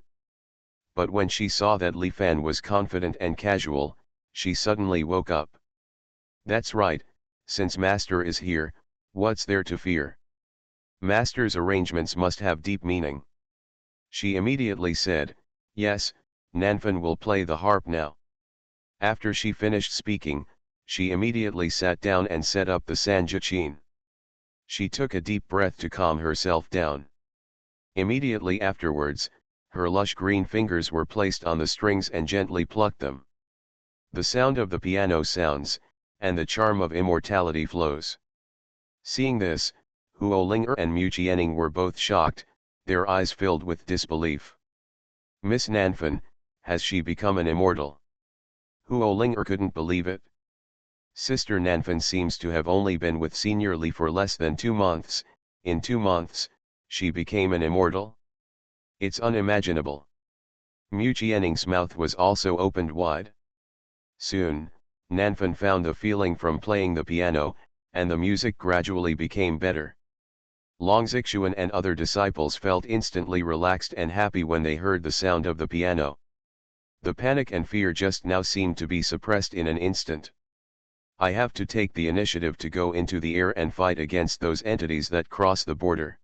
But when she saw that Li Fan was confident and casual, she suddenly woke up. That's right, since Master is here, what's there to fear? Master's arrangements must have deep meaning. She immediately said, yes, Nanfan will play the harp now. After she finished speaking, she immediately sat down and set up the sanjachin. She took a deep breath to calm herself down. Immediately afterwards, her lush green fingers were placed on the strings and gently plucked them. The sound of the piano sounds, and the charm of immortality flows. Seeing this, Huo Linger and Mu Qianning were both shocked, their eyes filled with disbelief. Miss Nanfan, has she become an immortal? Huo Linger couldn't believe it. Sister Nanfan seems to have only been with Senior Li for less than 2 months, in 2 months, she became an immortal? It's unimaginable. Mu Qianning's mouth was also opened wide. Soon, Nanfan found the feeling from playing the piano, and the music gradually became better. Long Xuanhuan and other disciples felt instantly relaxed and happy when they heard the sound of the piano. The panic and fear just now seemed to be suppressed in an instant. I have to take the initiative to go into the air and fight against those entities that cross the border.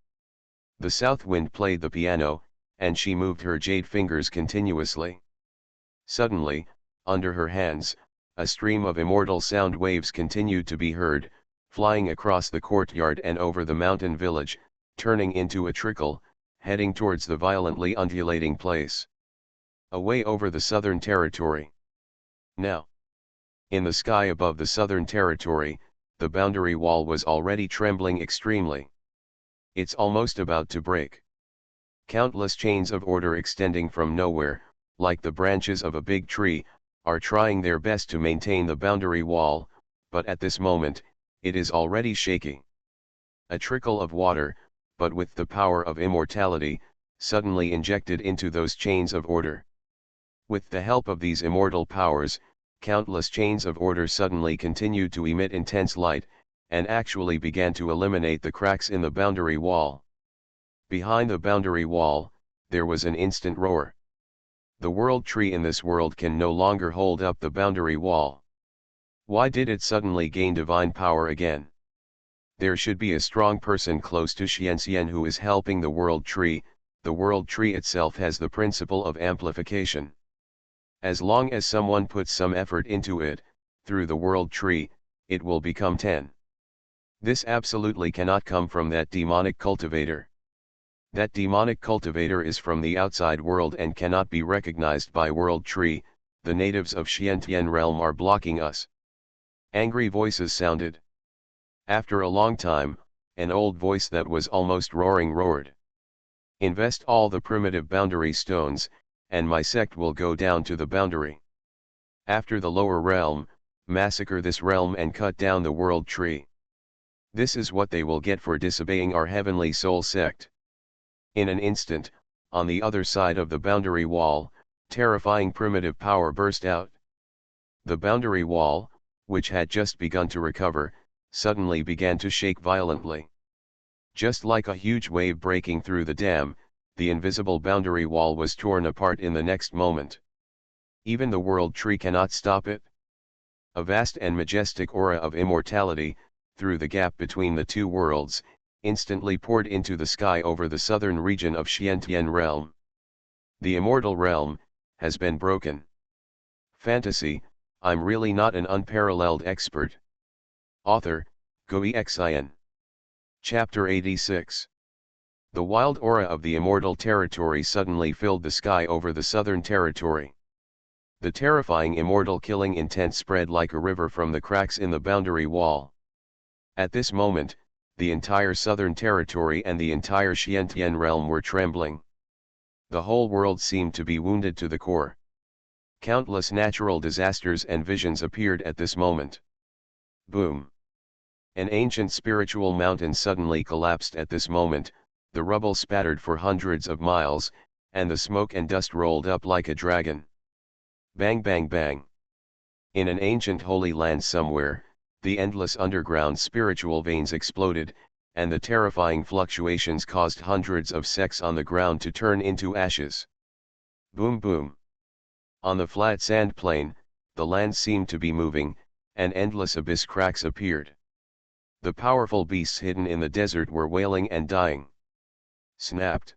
The south wind played the piano, and she moved her jade fingers continuously. Suddenly, under her hands, a stream of immortal sound waves continued to be heard, flying across the courtyard and over the mountain village, turning into a trickle, heading towards the violently undulating place. Away over the southern territory. Now, in the sky above the southern territory, the boundary wall was already trembling extremely. It's almost about to break. Countless chains of order extending from nowhere, like the branches of a big tree, are trying their best to maintain the boundary wall, but at this moment, it is already shaking. A trickle of water, but with the power of immortality, suddenly injected into those chains of order. With the help of these immortal powers, countless chains of order suddenly continued to emit intense light, and actually began to eliminate the cracks in the boundary wall. Behind the boundary wall, there was an instant roar. The world tree in this world can no longer hold up the boundary wall. Why did it suddenly gain divine power again? There should be a strong person close to Xianxian who is helping the world tree. The world tree itself has the principle of amplification. As long as someone puts some effort into it, through the world tree, it will become 10. This absolutely cannot come from that demonic cultivator. That demonic cultivator is from the outside world and cannot be recognized by world tree. The natives of Xiantian realm are blocking us. Angry voices sounded. After a long time, an old voice that was almost roaring roared. Invest all the primitive boundary stones, and my sect will go down to the boundary. After the lower realm, massacre this realm and cut down the world tree. This is what they will get for disobeying our heavenly soul sect. In an instant, on the other side of the boundary wall, terrifying primitive power burst out. The boundary wall, which had just begun to recover, suddenly began to shake violently. Just like a huge wave breaking through the dam, the invisible boundary wall was torn apart in the next moment. Even the world tree cannot stop it. A vast and majestic aura of immortality, through the gap between the two worlds, instantly poured into the sky over the southern region of Xiantian realm. The immortal realm has been broken. Fantasy, I'm really not an unparalleled expert. Author, Goi Xian. Chapter 86. The wild aura of the immortal territory suddenly filled the sky over the southern territory. The terrifying immortal killing intent spread like a river from the cracks in the boundary wall. At this moment, the entire southern territory and the entire Xuanhuan realm were trembling. The whole world seemed to be wounded to the core. Countless natural disasters and visions appeared at this moment. Boom! An ancient spiritual mountain suddenly collapsed at this moment, the rubble spattered for hundreds of miles, and the smoke and dust rolled up like a dragon. Bang bang bang! In an ancient holy land somewhere, the endless underground spiritual veins exploded, and the terrifying fluctuations caused hundreds of sects on the ground to turn into ashes. Boom boom! On the flat sand plain, the land seemed to be moving, and endless abyss cracks appeared. The powerful beasts hidden in the desert were wailing and dying. Snapped!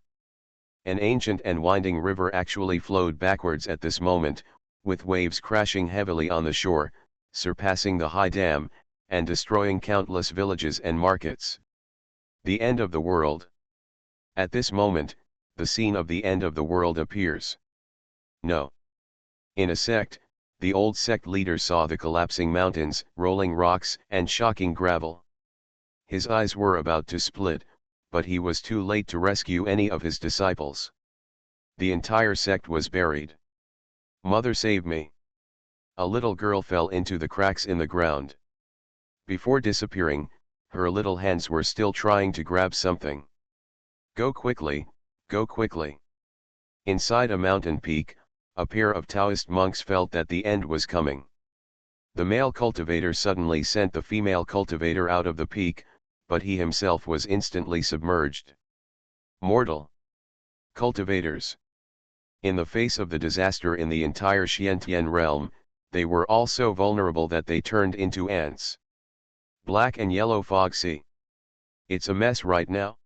An ancient and winding river actually flowed backwards at this moment, with waves crashing heavily on the shore, surpassing the high dam, and destroying countless villages and markets. The end of the world. At this moment, the scene of the end of the world appears. No. In a sect, the old sect leader saw the collapsing mountains, rolling rocks, and shocking gravel. His eyes were about to split, but he was too late to rescue any of his disciples. The entire sect was buried. Mother, save me! A little girl fell into the cracks in the ground. Before disappearing, her little hands were still trying to grab something. Go quickly, go quickly! Inside a mountain peak, a pair of Taoist monks felt that the end was coming. The male cultivator suddenly sent the female cultivator out of the peak, but he himself was instantly submerged. Mortal cultivators. In the face of the disaster in the entire Xuanhuan realm, they were all so vulnerable that they turned into ants. Black and yellow fog sea. It's a mess right now.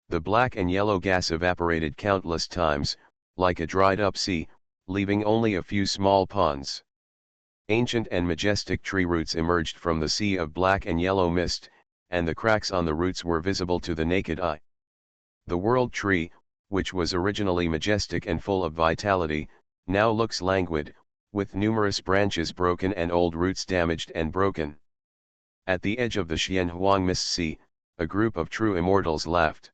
The black and yellow gas evaporated countless times, like a dried up sea, leaving only a few small ponds. Ancient and majestic tree roots emerged from the sea of black and yellow mist, and the cracks on the roots were visible to the naked eye. The world tree, which was originally majestic and full of vitality, now looks languid, with numerous branches broken and old roots damaged and broken. At the edge of the Xuanhuan mist sea, a group of true immortals laughed.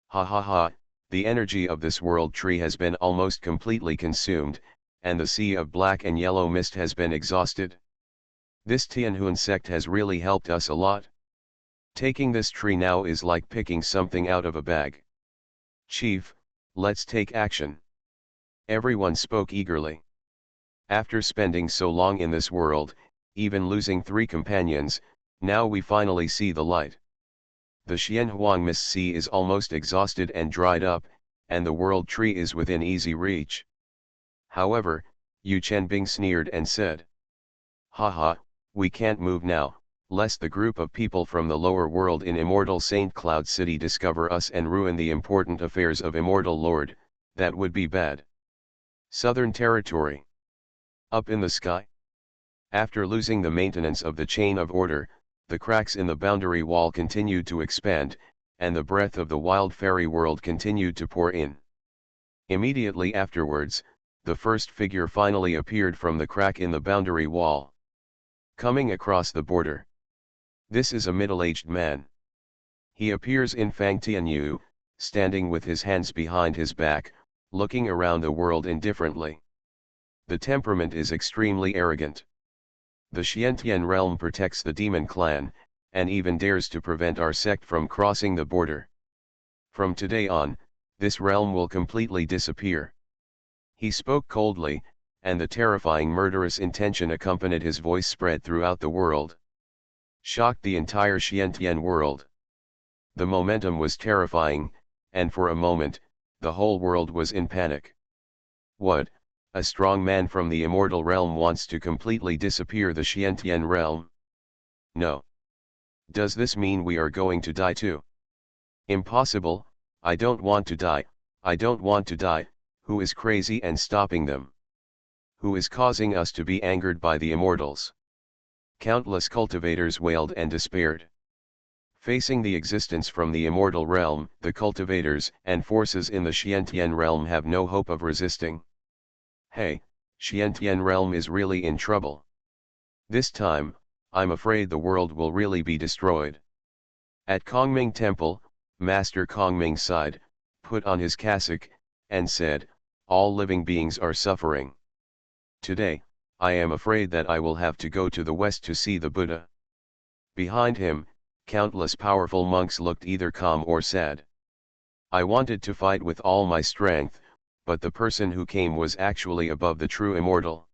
Ha ha ha, the energy of this world tree has been almost completely consumed, and the sea of black and yellow mist has been exhausted. This Tianhuan sect has really helped us a lot. Taking this tree now is like picking something out of a bag. Chief, let's take action. Everyone spoke eagerly. After spending so long in this world, even losing 3 companions, now we finally see the light. The Xuanhuan mist sea is almost exhausted and dried up, and the world tree is within easy reach. However, Yu Chenbing sneered and said, "Haha, we can't move now, lest the group of people from the lower world in immortal Saint Cloud City discover us and ruin the important affairs of Immortal Lord. That would be bad." Southern Territory. Up in the sky. After losing the maintenance of the chain of order, the cracks in the boundary wall continued to expand, and the breath of the wild fairy world continued to pour in. Immediately afterwards, the first figure finally appeared from the crack in the boundary wall. Coming across the border. This is a middle-aged man. He appears in Fangtianyu, standing with his hands behind his back, looking around the world indifferently. The temperament is extremely arrogant. The Xuanhuan realm protects the demon clan, and even dares to prevent our sect from crossing the border. From today on, this realm will completely disappear. He spoke coldly, and the terrifying murderous intention accompanied his voice spread throughout the world. Shocked the entire Xuanhuan world. The momentum was terrifying, and for a moment, the whole world was in panic. What? A strong man from the immortal realm wants to completely disappear the Xuanhuan realm? No. Does this mean we are going to die too? Impossible. I don't want to die, I don't want to die. Who is crazy and stopping them? Who is causing us to be angered by the immortals? Countless cultivators wailed and despaired. Facing the existence from the immortal realm, the cultivators and forces in the Xuanhuan realm have no hope of resisting. Hey, Xiantian realm is really in trouble. This time, I'm afraid the world will really be destroyed. At Kongming Temple, Master Kongming sighed, put on his cassock, and said, all living beings are suffering. Today, I am afraid that I will have to go to the west to see the Buddha. Behind him, countless powerful monks looked either calm or sad. I wanted to fight with all my strength, but the person who came was actually above the true immortal.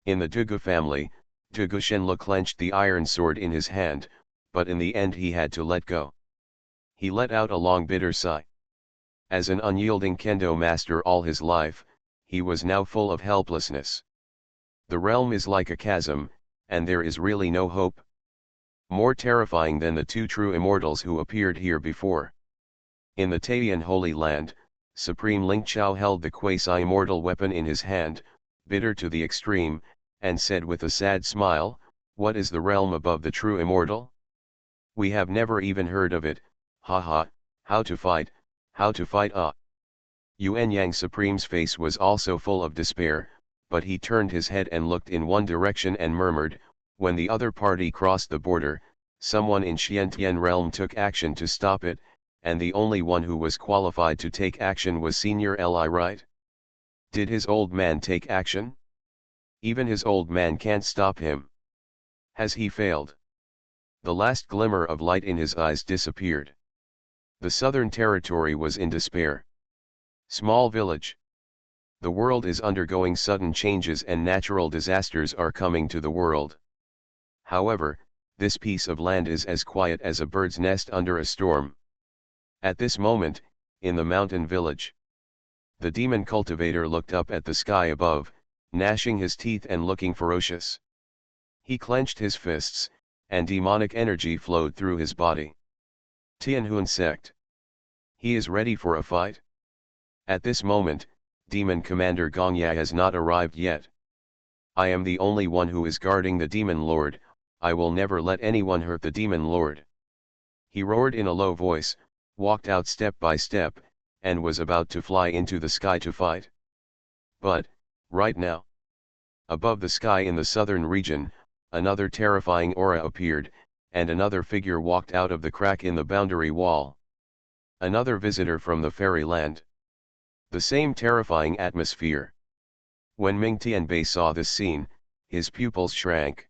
In the Dugu family, Dugu Shenlu clenched the iron sword in his hand, but in the end he had to let go. He let out a long bitter sigh. As an unyielding kendo master all his life, he was now full of helplessness. The realm is like a chasm, and there is really no hope. More terrifying than the two true immortals who appeared here before. In the Taiyan Holy Land, Supreme Ling Chao held the quasi-immortal weapon in his hand, bitter to the extreme, and said with a sad smile, what is the realm above the true immortal? We have never even heard of it, haha, how to fight ah. Yuan Yang Supreme's face was also full of despair, but he turned his head and looked in one direction and murmured, when the other party crossed the border, someone in Xiantian realm took action to stop it, and the only one who was qualified to take action was Senior Li, right? Did his old man take action? Even his old man can't stop him. Has he failed? The last glimmer of light in his eyes disappeared. The southern territory was in despair. Small village. The world is undergoing sudden changes and natural disasters are coming to the world. However, this piece of land is as quiet as a bird's nest under a storm. At this moment, in the mountain village, the demon cultivator looked up at the sky above, gnashing his teeth and looking ferocious. He clenched his fists, and demonic energy flowed through his body. Tianhuan sect. He is ready for a fight? At this moment, Demon Commander Gongya has not arrived yet. I am the only one who is guarding the Demon Lord, I will never let anyone hurt the Demon Lord. He roared in a low voice, walked out step by step, and was about to fly into the sky to fight. But, right now, above the sky in the southern region, another terrifying aura appeared, and another figure walked out of the crack in the boundary wall. Another visitor from the fairyland. The same terrifying atmosphere. When Ming Tianbei saw this scene, his pupils shrank.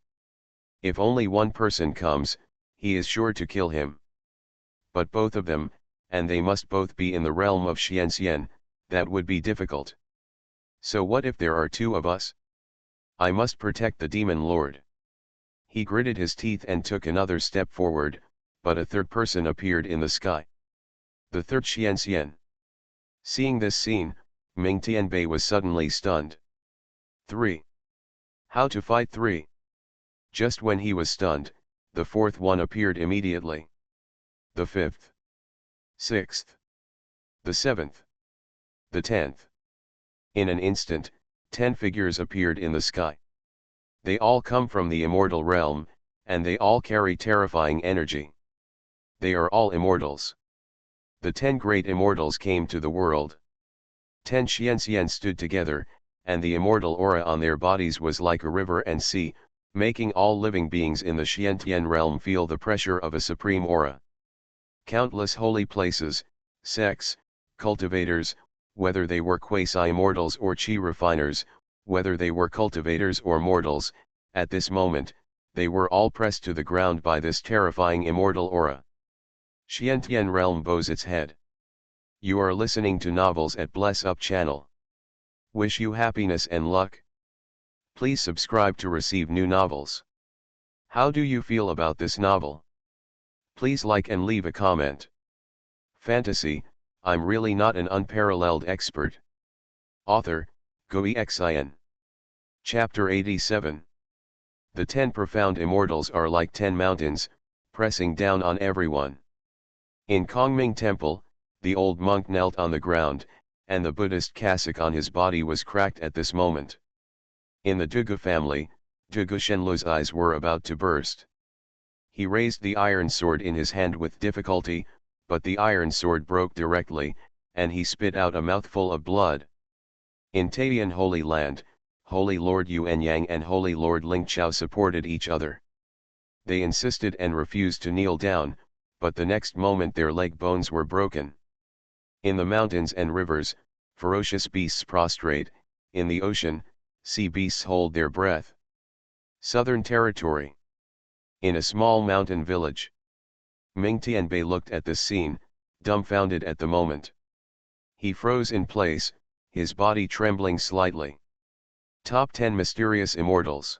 If only one person comes, he is sure to kill him. But both of them, and they must both be in the realm of Xianxian, that would be difficult. So what if there are two of us? I must protect the Demon Lord. He gritted his teeth and took another step forward, but a third person appeared in the sky. The third Xianxian. Seeing this scene, Ming Tianbei was suddenly stunned. 3. How to fight 3. Just when he was stunned, the fourth one appeared immediately. The fifth. 6th. The 7th. The 10th. In an instant, 10 figures appeared in the sky. They all come from the immortal realm, and they all carry terrifying energy. They are all immortals. The 10 great immortals came to the world. 10 Xianxian stood together, and the immortal aura on their bodies was like a river and sea, making all living beings in the Xiantian realm feel the pressure of a supreme aura. Countless holy places, sects, cultivators, whether they were quasi-immortals or chi refiners, whether they were cultivators or mortals, at this moment, they were all pressed to the ground by this terrifying immortal aura. Xiantian realm bows its head. You are listening to Novels at Bless Up channel. Wish you happiness and luck. Please subscribe to receive new novels. How do you feel about this novel? Please like and leave a comment. Fantasy, I'm really not an unparalleled expert. Author, Goi Xin. Chapter 87. The 10 profound immortals are like 10 mountains, pressing down on everyone. In Kongming Temple, the old monk knelt on the ground, and the Buddhist cassock on his body was cracked at this moment. In the Dugu family, Dugu Shenlu's eyes were about to burst. He raised the iron sword in his hand with difficulty, but the iron sword broke directly, and he spit out a mouthful of blood. In Taiyan Holy Land, Holy Lord Yuan Yang and Holy Lord Ling Chao supported each other. They insisted and refused to kneel down, but the next moment their leg bones were broken. In the mountains and rivers, ferocious beasts prostrate; in the ocean, sea beasts hold their breath. Southern Territory. In a small mountain village. Ming Tianbei looked at this scene, dumbfounded at the moment. He froze in place, his body trembling slightly. Top 10 Mysterious Immortals.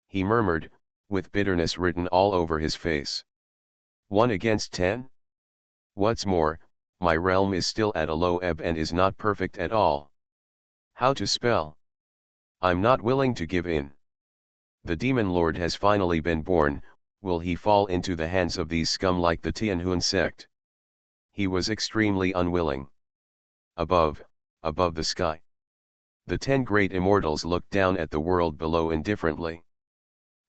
He murmured, with bitterness written all over his face. 1 against 10? What's more, my realm is still at a low ebb and is not perfect at all. How to spell? I'm not willing to give in. The Demon Lord has finally been born. Will he fall into the hands of these scum like the Tianhuan sect? He was extremely unwilling. Above the sky. The 10 great immortals looked down at the world below indifferently.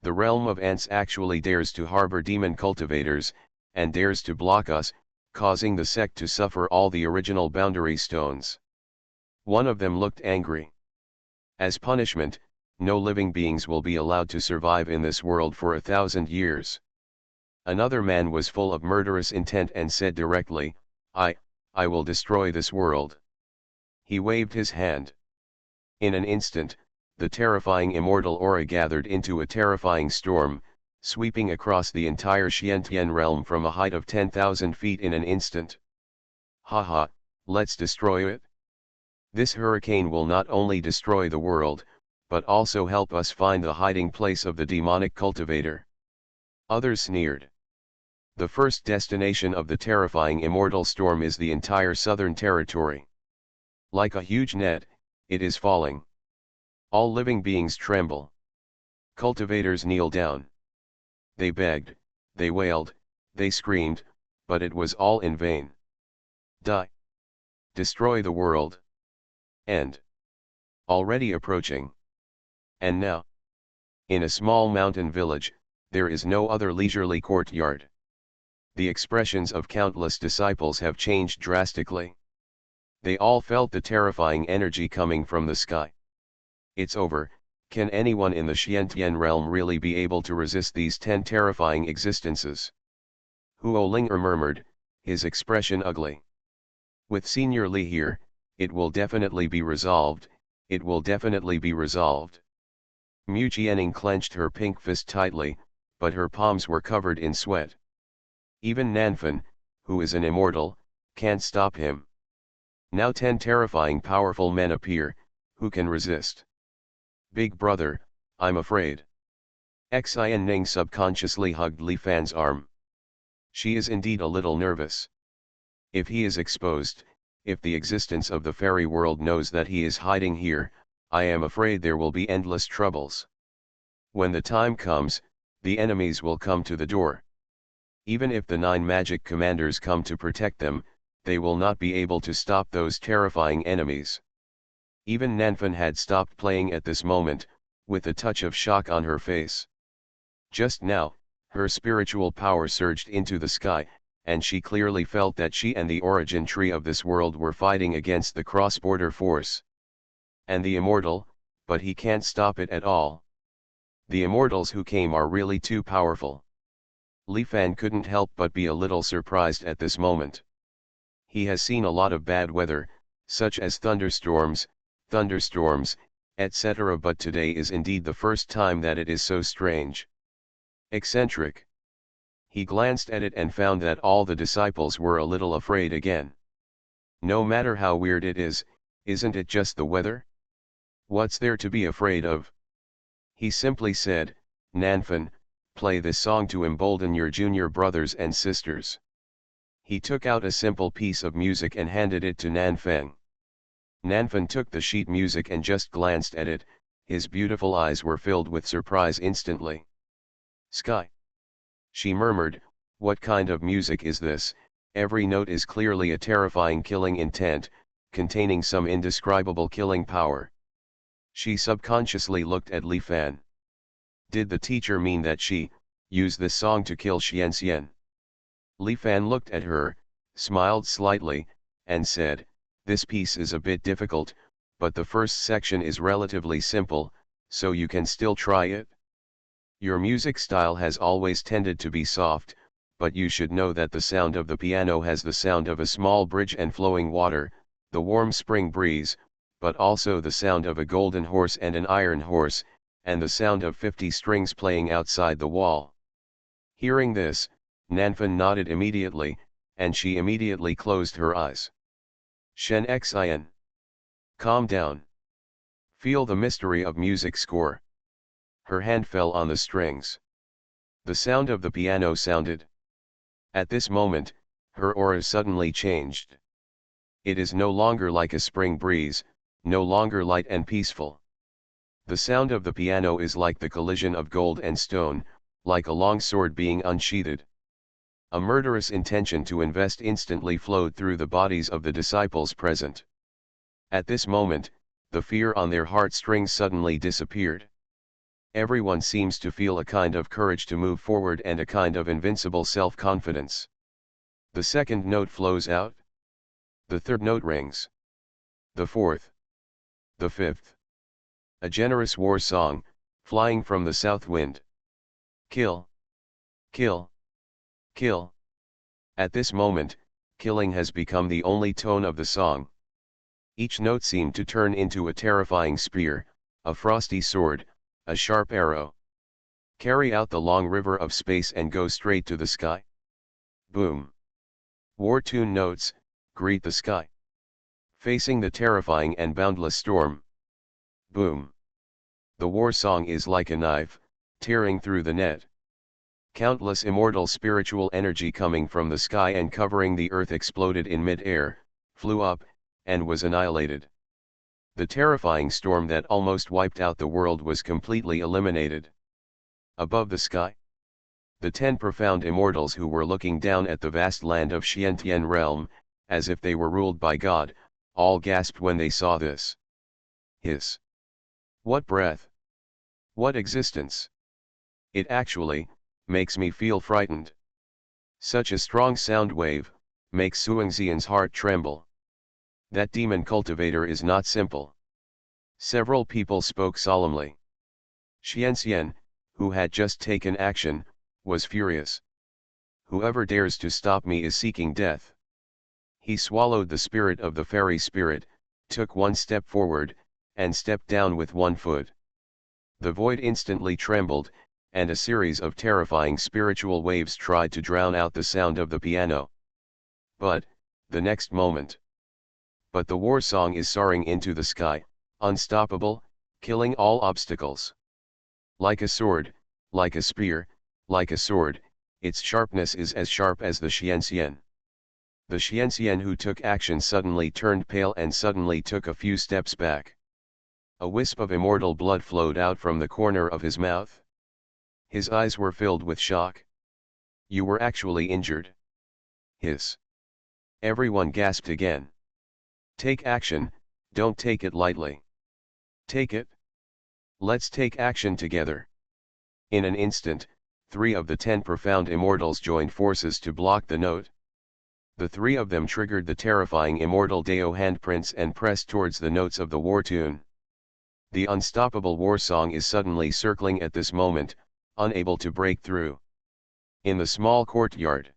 The realm of ants actually dares to harbor demon cultivators, and dares to block us, causing the sect to suffer all the original boundary stones. One of them looked angry. As punishment, no living beings will be allowed to survive in this world for 1,000 years. Another man was full of murderous intent and said directly, I will destroy this world. He waved his hand. In an instant, the terrifying immortal aura gathered into a terrifying storm, sweeping across the entire Xiantian realm from a height of 10,000 feet in an instant. Haha, let's destroy it. This hurricane will not only destroy the world, but also help us find the hiding place of the demonic cultivator. Others sneered. The first destination of the terrifying immortal storm is the entire southern territory. Like a huge net, it is falling. All living beings tremble. Cultivators kneel down. They begged, they wailed, they screamed, but it was all in vain. Die. Destroy the world. End. Already approaching. And now, in a small mountain village, there is no other leisurely courtyard. The expressions of countless disciples have changed drastically. They all felt the terrifying energy coming from the sky. It's over. Can anyone in the Xiantian realm really be able to resist these 10 terrifying existences? Huo Linger murmured, his expression ugly. With Senior Li here, it will definitely be resolved, it will definitely be resolved. Mu Jianing clenched her pink fist tightly, but her palms were covered in sweat. Even Nanfan, who is an immortal, can't stop him. Now 10 terrifying powerful men appear, who can resist? Big brother, I'm afraid. Xian Ning subconsciously hugged Li Fan's arm. She is indeed a little nervous. If he is exposed, if the existence of the fairy world knows that he is hiding here, I am afraid there will be endless troubles. When the time comes, the enemies will come to the door. Even if the 9 magic commanders come to protect them, they will not be able to stop those terrifying enemies. Even Nanfan had stopped playing at this moment, with a touch of shock on her face. Just now, her spiritual power surged into the sky, and she clearly felt that she and the origin tree of this world were fighting against the cross-border force. And the immortal, but he can't stop it at all. The immortals who came are really too powerful. Li Fan couldn't help but be a little surprised at this moment. He has seen a lot of bad weather, such as thunderstorms, etc., but today is indeed the first time that it is so strange. Eccentric. He glanced at it and found that all the disciples were a little afraid again. No matter how weird it is, isn't it just the weather? What's there to be afraid of? He simply said, Nanfan, play this song to embolden your junior brothers and sisters. He took out a simple piece of music and handed it to Nanfan. Nanfan took the sheet music and just glanced at it, his beautiful eyes were filled with surprise instantly. Sky. She murmured, what kind of music is this? Every note is clearly a terrifying killing intent, containing some indescribable killing power. She subconsciously looked at Li Fan. Did the teacher mean that she used this song to kill Xianxian? Li Fan looked at her, smiled slightly, and said, this piece is a bit difficult, but the first section is relatively simple, so you can still try it. Your music style has always tended to be soft, but you should know that the sound of the piano has the sound of a small bridge and flowing water, the warm spring breeze, but also the sound of a golden horse and an iron horse, and the sound of 50 strings playing outside the wall. Hearing this, Nanfan nodded immediately, and she immediately closed her eyes. Shen Xin. Calm down. Feel the mystery of music score. Her hand fell on the strings. The sound of the piano sounded. At this moment, her aura suddenly changed. It is no longer like a spring breeze, no longer light and peaceful. The sound of the piano is like the collision of gold and stone, like a long sword being unsheathed. A murderous intention to invest instantly flowed through the bodies of the disciples present. At this moment, the fear on their heartstrings suddenly disappeared. Everyone seems to feel a kind of courage to move forward and a kind of invincible self-confidence. The second note flows out. The third note rings. The fourth. The fifth. A generous war song, flying from the south wind. Kill. Kill. Kill. At this moment, killing has become the only tone of the song. Each note seemed to turn into a terrifying spear, a frosty sword, a sharp arrow. Carry out the long river of space and go straight to the sky. Boom. War tune notes, greet the sky. Facing the terrifying and boundless storm. Boom. The war song is like a knife, tearing through the net. Countless immortal spiritual energy coming from the sky and covering the earth exploded in mid-air, flew up, and was annihilated. The terrifying storm that almost wiped out the world was completely eliminated. Above the sky, the 10 profound immortals who were looking down at the vast land of Xiantian realm, as if they were ruled by God, all gasped when they saw this. Hiss! What breath! What existence! It actually makes me feel frightened. Such a strong sound wave makes Xuanhuan's heart tremble. That demon cultivator is not simple. Several people spoke solemnly. Xuanhuan, who had just taken action, was furious. Whoever dares to stop me is seeking death. He swallowed the spirit of the fairy spirit, took one step forward, and stepped down with one foot. The void instantly trembled, and a series of terrifying spiritual waves tried to drown out the sound of the piano. But, the next moment. But the war song is soaring into the sky, unstoppable, killing all obstacles. Like a sword, like a spear, like a sword, its sharpness is as sharp as the Xianxian. The Xianxian who took action suddenly turned pale and suddenly took a few steps back. A wisp of immortal blood flowed out from the corner of his mouth. His eyes were filled with shock. You were actually injured. Hiss! Everyone gasped again. Take action, don't take it lightly. Take it. Let's take action together. In an instant, 3 of the 10 profound immortals joined forces to block the note. The 3 of them triggered the terrifying immortal Dao handprints and pressed towards the notes of the war tune. The unstoppable war song is suddenly circling at this moment, unable to break through. In the small courtyard,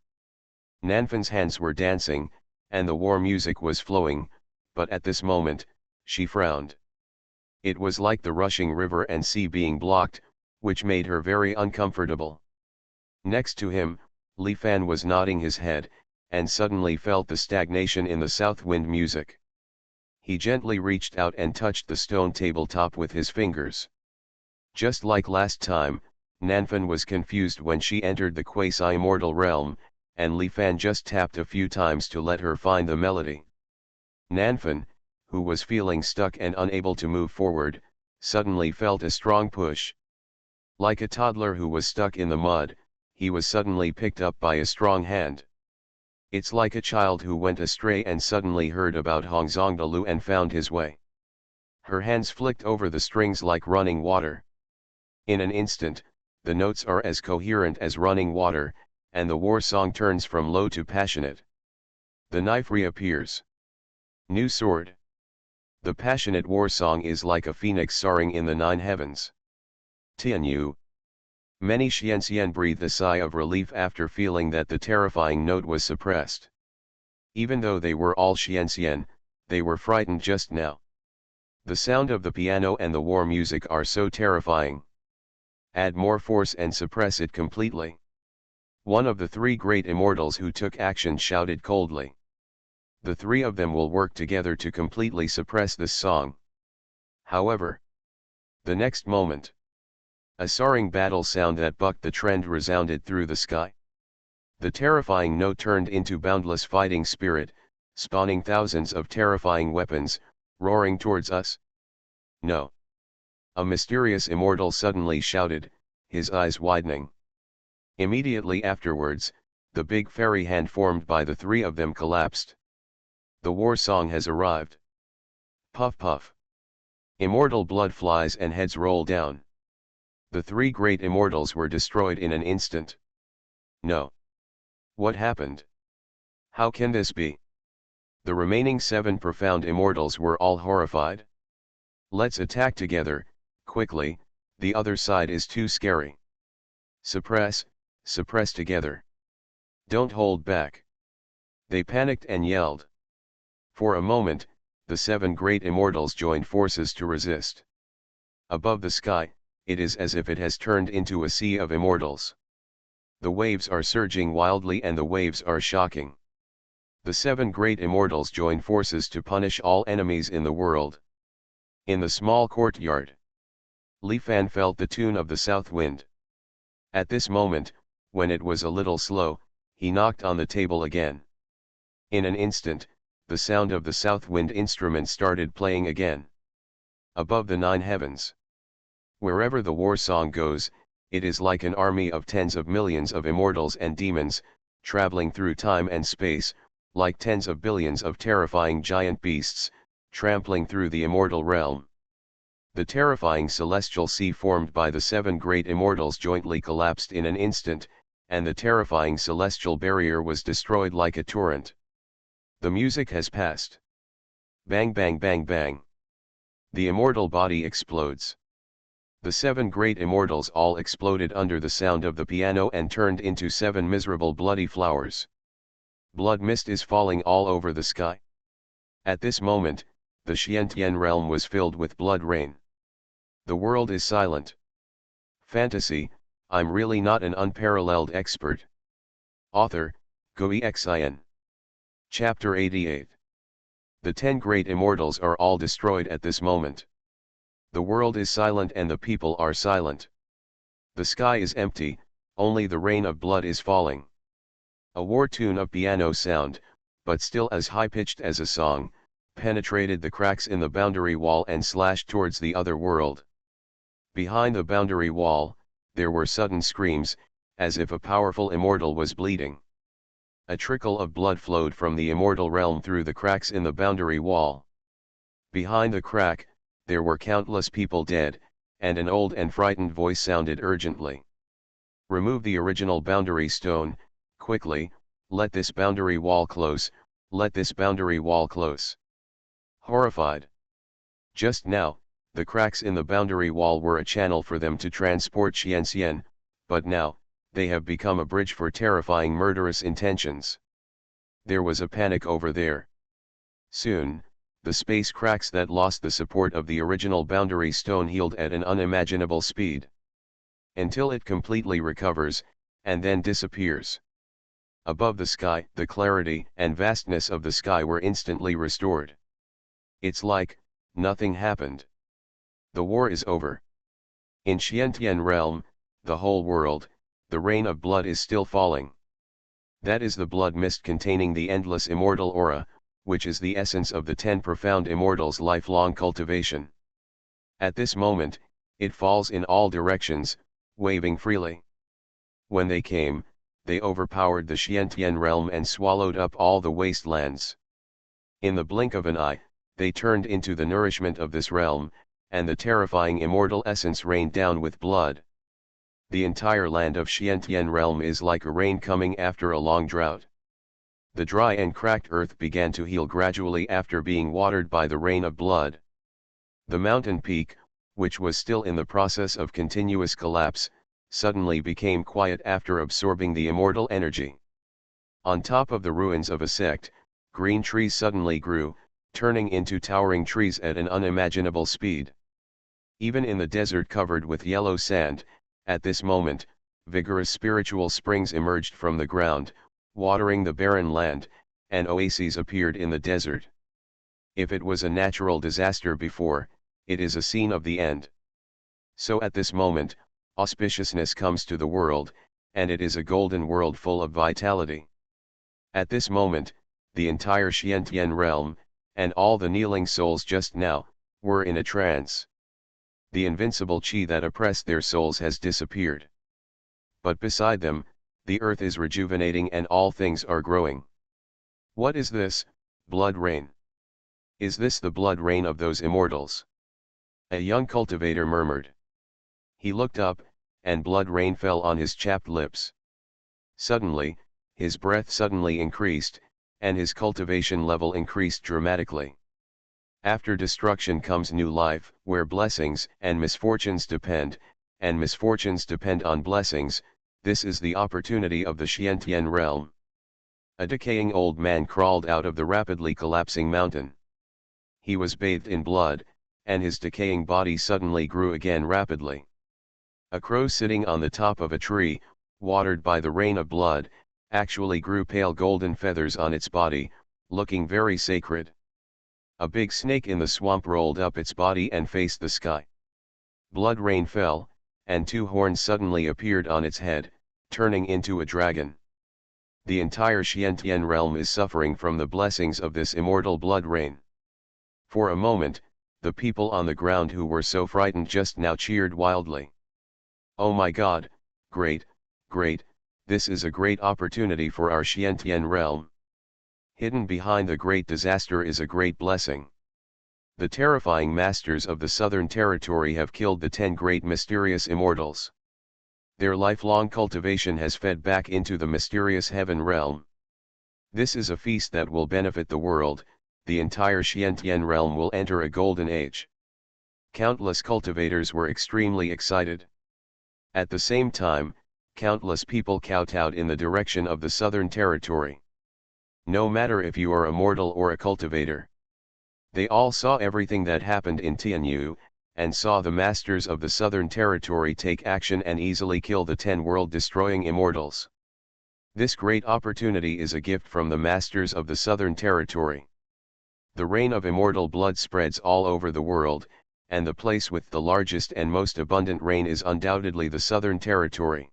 Nanfan's hands were dancing, and the war music was flowing, but at this moment, she frowned. It was like the rushing river and sea being blocked, which made her very uncomfortable. Next to him, Li Fan was nodding his head, and suddenly felt the stagnation in the south wind music. He gently reached out and touched the stone tabletop with his fingers. Just like last time, Nanfan was confused when she entered the quasi-immortal realm, and Li Fan just tapped a few times to let her find the melody. Nanfan, who was feeling stuck and unable to move forward, suddenly felt a strong push. Like a toddler who was stuck in the mud, he was suddenly picked up by a strong hand. It's like a child who went astray and suddenly heard about Hongzongdalu and found his way. Her hands flicked over the strings like running water. In an instant, the notes are as coherent as running water, and the war song turns from low to passionate. The knife reappears. New sword. The passionate war song is like a phoenix soaring in the nine heavens. Tianyu. Many Xianxian breathed a sigh of relief after feeling that the terrifying note was suppressed. Even though they were all Xianxian, they were frightened just now. The sound of the piano and the war music are so terrifying. Add more force and suppress it completely. One of the three great immortals who took action shouted coldly. The three of them will work together to completely suppress this song. However, the next moment, a soaring battle sound that bucked the trend resounded through the sky. The terrifying note turned into boundless fighting spirit, spawning thousands of terrifying weapons, roaring towards us. No! A mysterious immortal suddenly shouted, his eyes widening. Immediately afterwards, the big fairy hand formed by the three of them collapsed. The war song has arrived. Puff puff. Immortal blood flies and heads roll down. The three great immortals were destroyed in an instant. No. What happened? How can this be? The remaining 7 profound immortals were all horrified. Let's attack together, quickly, the other side is too scary. Suppress, suppress together. Don't hold back. They panicked and yelled. For a moment, the 7 great immortals joined forces to resist. Above the sky, it is as if it has turned into a sea of immortals. The waves are surging wildly and the waves are shocking. The 7 great immortals join forces to punish all enemies in the world. In the small courtyard, Li Fan felt the tune of the south wind. At this moment, when it was a little slow, he knocked on the table again. In an instant, the sound of the south wind instrument started playing again. Above the 9 heavens. Wherever the war song goes, it is like an army of tens of millions of immortals and demons, traveling through time and space, like tens of billions of terrifying giant beasts, trampling through the immortal realm. The terrifying celestial sea formed by the 7 great immortals jointly collapsed in an instant, and the terrifying celestial barrier was destroyed like a torrent. The music has passed. Bang bang bang bang. The immortal body explodes. The 7 great immortals all exploded under the sound of the piano and turned into 7 miserable bloody flowers. Blood mist is falling all over the sky. At this moment, the Xiantian realm was filled with blood rain. The world is silent. Fantasy, I'm really not an unparalleled expert. Author, Xuanhuan. Chapter 88. The 10 great immortals are all destroyed at this moment. The world is silent and the people are silent. The sky is empty, only the rain of blood is falling. A war tune of piano sound, but still as high-pitched as a song, penetrated the cracks in the boundary wall and slashed towards the other world. Behind the boundary wall, there were sudden screams, as if a powerful immortal was bleeding. A trickle of blood flowed from the immortal realm through the cracks in the boundary wall. Behind the crack, there were countless people dead, and an old and frightened voice sounded urgently. Remove the original boundary stone, quickly, let this boundary wall close, let this boundary wall close. Horrified. Just now, the cracks in the boundary wall were a channel for them to transport Xianxian, but now, they have become a bridge for terrifying murderous intentions. There was a panic over there. Soon, the space cracks that lost the support of the original boundary stone healed at an unimaginable speed. Until it completely recovers, and then disappears. Above the sky, the clarity and vastness of the sky were instantly restored. It's like, nothing happened. The war is over. In Xiantian realm, the whole world, the rain of blood is still falling. That is the blood mist containing the endless immortal aura, which is the essence of the 10 profound immortals' lifelong cultivation. At this moment, it falls in all directions, waving freely. When they came, they overpowered the Xiantian realm and swallowed up all the wastelands. In the blink of an eye, they turned into the nourishment of this realm, and the terrifying immortal essence rained down with blood. The entire land of Xiantian realm is like a rain coming after a long drought. The dry and cracked earth began to heal gradually after being watered by the rain of blood. The mountain peak, which was still in the process of continuous collapse, suddenly became quiet after absorbing the immortal energy. On top of the ruins of a sect, green trees suddenly grew, turning into towering trees at an unimaginable speed. Even in the desert covered with yellow sand, at this moment, vigorous spiritual springs emerged from the ground, watering the barren land, and oases appeared in the desert. If it was a natural disaster before, it is a scene of the end. So at this moment, auspiciousness comes to the world, and it is a golden world full of vitality. At this moment, the entire Xiantian realm, and all the kneeling souls just now, were in a trance. The invincible qi that oppressed their souls has disappeared. But beside them, the earth is rejuvenating and all things are growing. What is this, blood rain? Is this the blood rain of those immortals? A young cultivator murmured. He looked up, and blood rain fell on his chapped lips. Suddenly, his breath suddenly increased, and his cultivation level increased dramatically. After destruction comes new life, where blessings and misfortunes depend, and misfortunes depend on blessings. This is the opportunity of the Xiantian realm. A decaying old man crawled out of the rapidly collapsing mountain. He was bathed in blood, and his decaying body suddenly grew again rapidly. A crow sitting on the top of a tree, watered by the rain of blood, actually grew pale golden feathers on its body, looking very sacred. A big snake in the swamp rolled up its body and faced the sky. Blood rain fell, and two horns suddenly appeared on its head, turning into a dragon. The entire Xiantian realm is suffering from the blessings of this immortal blood rain. For a moment, the people on the ground who were so frightened just now cheered wildly. Oh my God, great, great, this is a great opportunity for our Xiantian realm. Hidden behind the great disaster is a great blessing. The terrifying masters of the Southern Territory have killed the 10 great mysterious immortals. Their lifelong cultivation has fed back into the mysterious heaven realm. This is a feast that will benefit the world. The entire Xiantian realm will enter a golden age. Countless cultivators were extremely excited. At the same time, countless people kowtowed in the direction of the Southern Territory. No matter if you are a mortal or a cultivator. They all saw everything that happened in Tianyu, and saw the masters of the Southern Territory take action and easily kill the 10 world-destroying immortals. This great opportunity is a gift from the masters of the Southern Territory. The rain of immortal blood spreads all over the world, and the place with the largest and most abundant rain is undoubtedly the Southern Territory.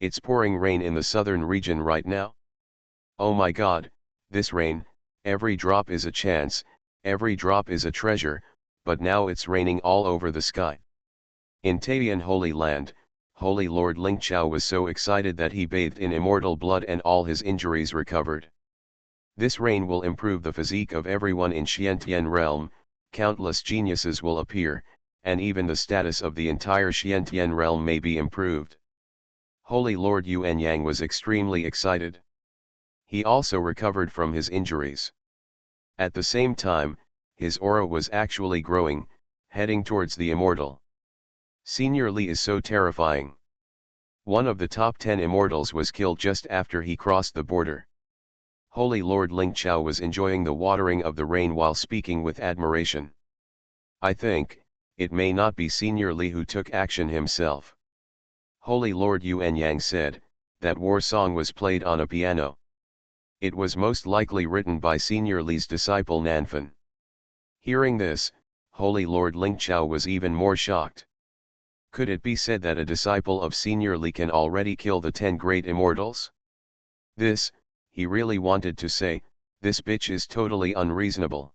It's pouring rain in the southern region right now. Oh my God, this rain, every drop is a chance, every drop is a treasure, but now it's raining all over the sky. In Taiyan Holy Land, Holy Lord Lingqiao was so excited that he bathed in immortal blood and all his injuries recovered. This rain will improve the physique of everyone in Xiantian realm, countless geniuses will appear, and even the status of the entire Xiantian realm may be improved. Holy Lord Yuanyang was extremely excited. He also recovered from his injuries. At the same time, his aura was actually growing, heading towards the immortal. Senior Li is so terrifying. One of the top 10 immortals was killed just after he crossed the border. Holy Lord Lingqiao was enjoying the watering of the rain while speaking with admiration. I think, it may not be Senior Li who took action himself. Holy Lord Yuanyang said, that war song was played on a piano. It was most likely written by Senior Li's disciple Nanfan. Hearing this, Holy Lord Lingqiao was even more shocked. Could it be said that a disciple of Senior Li can already kill the 10 great immortals? This, he really wanted to say, this bitch is totally unreasonable.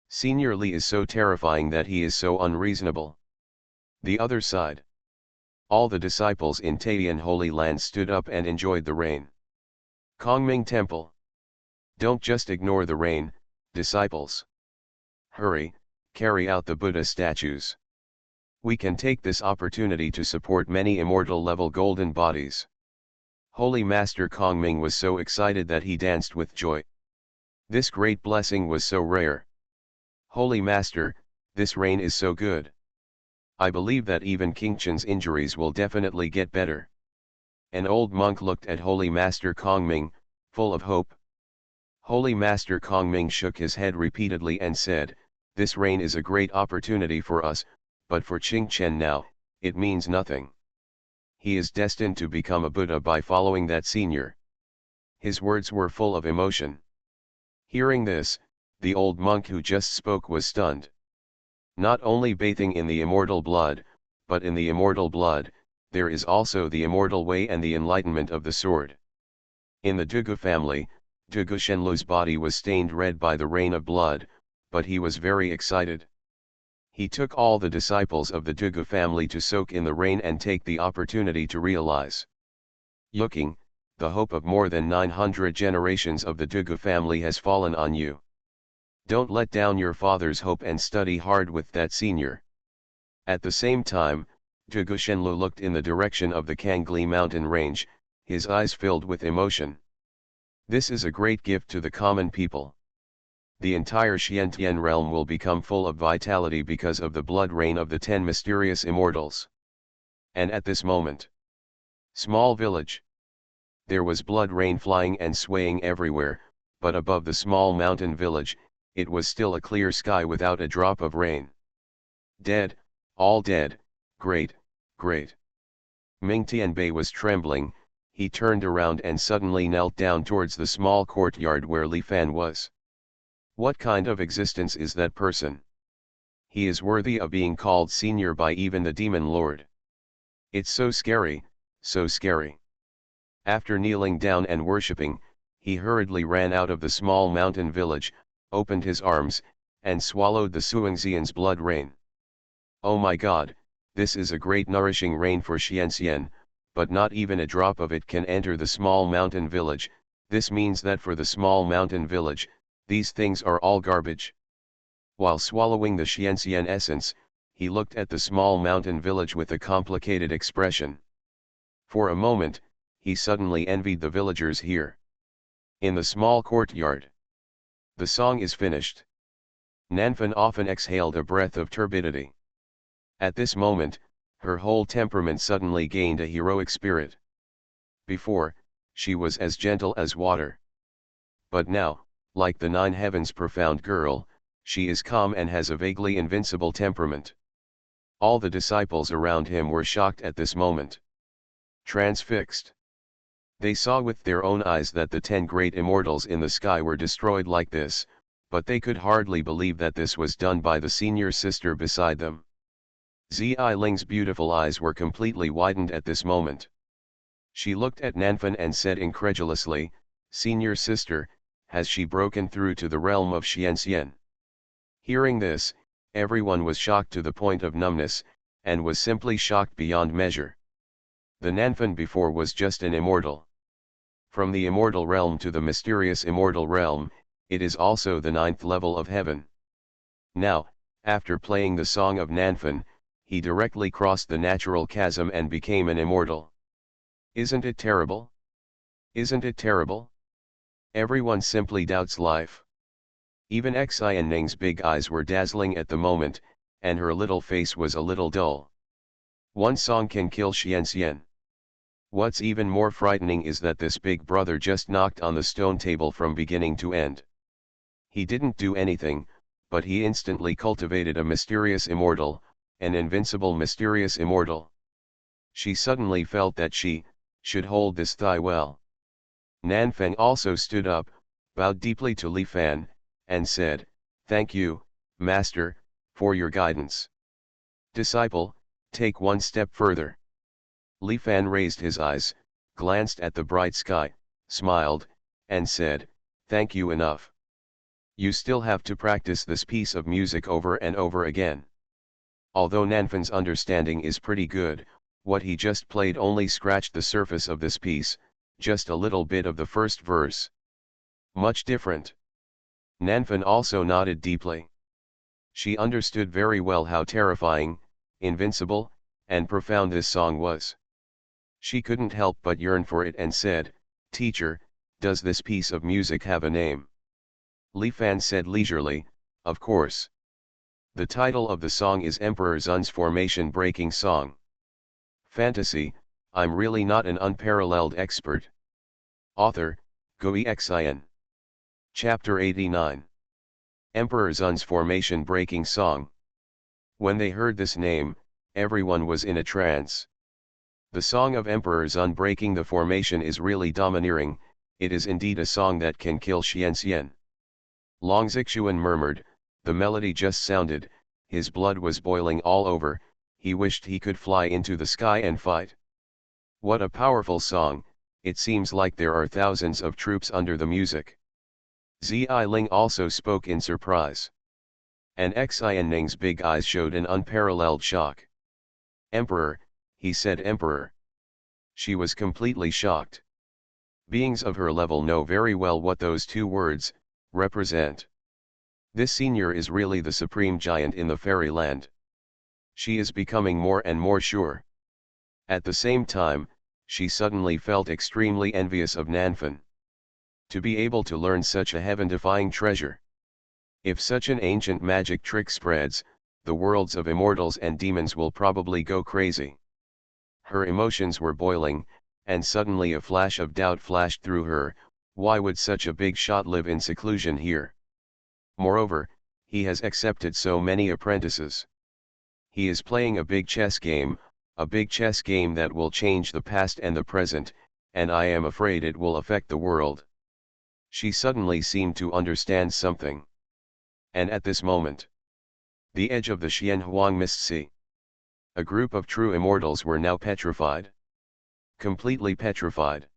Senior Li is so terrifying that he is so unreasonable. The other side. All the disciples in Taiyan Holy Land stood up and enjoyed the rain. Kongming Temple. Don't just ignore the rain, disciples. Hurry, carry out the Buddha statues. We can take this opportunity to support many immortal level golden bodies. Holy Master Kongming was so excited that he danced with joy. This great blessing was so rare. Holy Master, this rain is so good. I believe that even King Chen's injuries will definitely get better. An old monk looked at Holy Master Kongming, full of hope. Holy Master Kongming shook his head repeatedly and said, "This rain is a great opportunity for us, but for Qing Chen now, it means nothing. He is destined to become a Buddha by following that senior." His words were full of emotion. Hearing this, the old monk who just spoke was stunned. Not only bathing in the immortal blood, but in the immortal blood, there is also the immortal way and the enlightenment of the sword. In the Dugu family, Dugu Shenlu's body was stained red by the rain of blood, but he was very excited. He took all the disciples of the Dugu family to soak in the rain and take the opportunity to realize. Looking, the hope of more than 900 generations of the Dugu family has fallen on you. Don't let down your father's hope and study hard with that senior. At the same time, Dugu Shenlu looked in the direction of the Kangli mountain range, his eyes filled with emotion. This is a great gift to the common people. The entire Xiantian realm will become full of vitality because of the blood rain of the 10 mysterious immortals. And at this moment, small village. There was blood rain flying and swaying everywhere, but above the small mountain village, it was still a clear sky without a drop of rain. Dead, all dead, great, great. Ming Tianbei was trembling. He turned around and suddenly knelt down towards the small courtyard where Li Fan was. What kind of existence is that person? He is worthy of being called senior by even the demon lord. It's so scary, so scary. After kneeling down and worshipping, he hurriedly ran out of the small mountain village, opened his arms, and swallowed the Suingxian's blood rain. Oh my God, this is a great nourishing rain for Xianxian, but not even a drop of it can enter the small mountain village. This means that for the small mountain village, these things are all garbage. While swallowing the Xianxian essence, he looked at the small mountain village with a complicated expression. For a moment, he suddenly envied the villagers here. In the small courtyard. The song is finished. Nanfan often exhaled a breath of turbidity. At this moment, her whole temperament suddenly gained a heroic spirit. Before, she was as gentle as water. But now, like the 9 heavens profound girl, she is calm and has a vaguely invincible temperament. All the disciples around him were shocked at this moment. Transfixed. They saw with their own eyes that the 10 great immortals in the sky were destroyed like this, but they could hardly believe that this was done by the senior sister beside them. Zi Ling's beautiful eyes were completely widened at this moment. She looked at Nanfan and said incredulously, "Senior sister, has she broken through to the realm of Xianxian?" Hearing this, everyone was shocked to the point of numbness, and was simply shocked beyond measure. The Nanfan before was just an immortal. From the immortal realm to the mysterious immortal realm, it is also the 9th level of heaven. Now, after playing the song of Nanfan, he directly crossed the natural chasm and became an immortal. Isn't it terrible? Isn't it terrible? Everyone simply doubts life. Even Xian Ning's big eyes were dazzling at the moment, and her little face was a little dull. One song can kill Xianxian. What's even more frightening is that this big brother just knocked on the stone table from beginning to end. He didn't do anything, but he instantly cultivated a mysterious immortal, an invincible mysterious immortal. She suddenly felt that she should hold this thigh well. Nanfang also stood up, bowed deeply to Li Fan, and said, "Thank you, Master, for your guidance. Disciple, take one step further." Li Fan raised his eyes, glanced at the bright sky, smiled, and said, "Thank you enough. You still have to practice this piece of music over and over again." Although Nanfan's understanding is pretty good, what he just played only scratched the surface of this piece, just a little bit of the first verse. Much different. Nanfan also nodded deeply. She understood very well how terrifying, invincible, and profound this song was. She couldn't help but yearn for it and said, "Teacher, does this piece of music have a name?" Li Fan said leisurely, "Of course. The title of the song is Emperor Zun's Formation Breaking Song. Fantasy, I'm really not an unparalleled expert." Author, Gui Xian. Chapter 89. Emperor Zun's Formation Breaking Song. When they heard this name, everyone was in a trance. The song of Emperor Zun breaking the formation is really domineering. It is indeed a song that can kill Xian. Long Xuanhuan murmured, the melody just sounded, his blood was boiling all over, he wished he could fly into the sky and fight. What a powerful song, it seems like there are thousands of troops under the music. Ziling also spoke in surprise. And Xianning's big eyes showed an unparalleled shock. "Emperor," he said, "Emperor." She was completely shocked. Beings of her level know very well what those two words represent. This senior is really the supreme giant in the fairyland. She is becoming more and more sure. At the same time, she suddenly felt extremely envious of Nanfan. To be able to learn such a heaven-defying treasure. If such an ancient magic trick spreads, the worlds of immortals and demons will probably go crazy. Her emotions were boiling, and suddenly a flash of doubt flashed through her. Why would such a big shot live in seclusion here? Moreover, he has accepted so many apprentices. He is playing a big chess game that will change the past and the present, and I am afraid it will affect the world. She suddenly seemed to understand something. And at this moment, the edge of the Xuanhuan Mist Sea. A group of true immortals were now petrified. Completely petrified.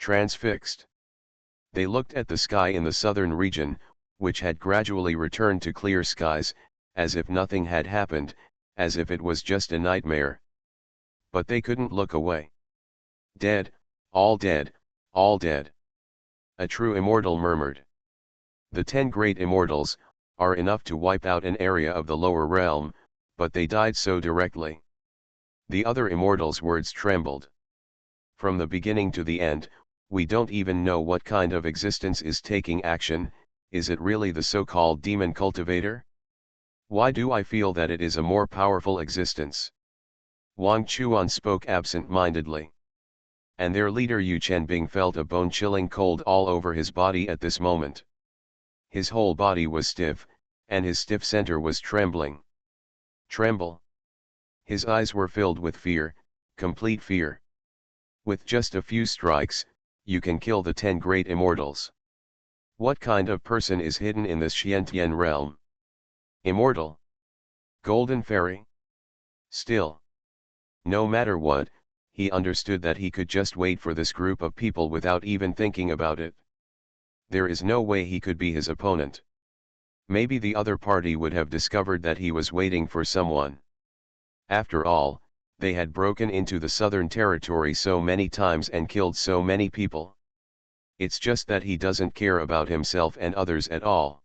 Transfixed. They looked at the sky in the southern region, which had gradually returned to clear skies, as if nothing had happened, as if it was just a nightmare. But they couldn't look away. "Dead, all dead, all dead." A true immortal murmured. The 10 great immortals are enough to wipe out an area of the lower realm, but they died so directly. The other immortals' words trembled. From the beginning to the end, we don't even know what kind of existence is taking action. Is it really the so-called demon cultivator? Why do I feel that it is a more powerful existence? Wang Chuan spoke absent-mindedly. And their leader Yu Chenbing felt a bone-chilling cold all over his body at this moment. His whole body was stiff, and his stiff center was trembling. Tremble. His eyes were filled with fear, complete fear. With just a few strikes, you can kill the 10 great immortals. What kind of person is hidden in this Xiantian realm? Immortal? Golden fairy? Still. No matter what, he understood that he could just wait for this group of people without even thinking about it. There is no way he could be his opponent. Maybe the other party would have discovered that he was waiting for someone. After all, they had broken into the southern territory so many times and killed so many people. It's just that he doesn't care about himself and others at all.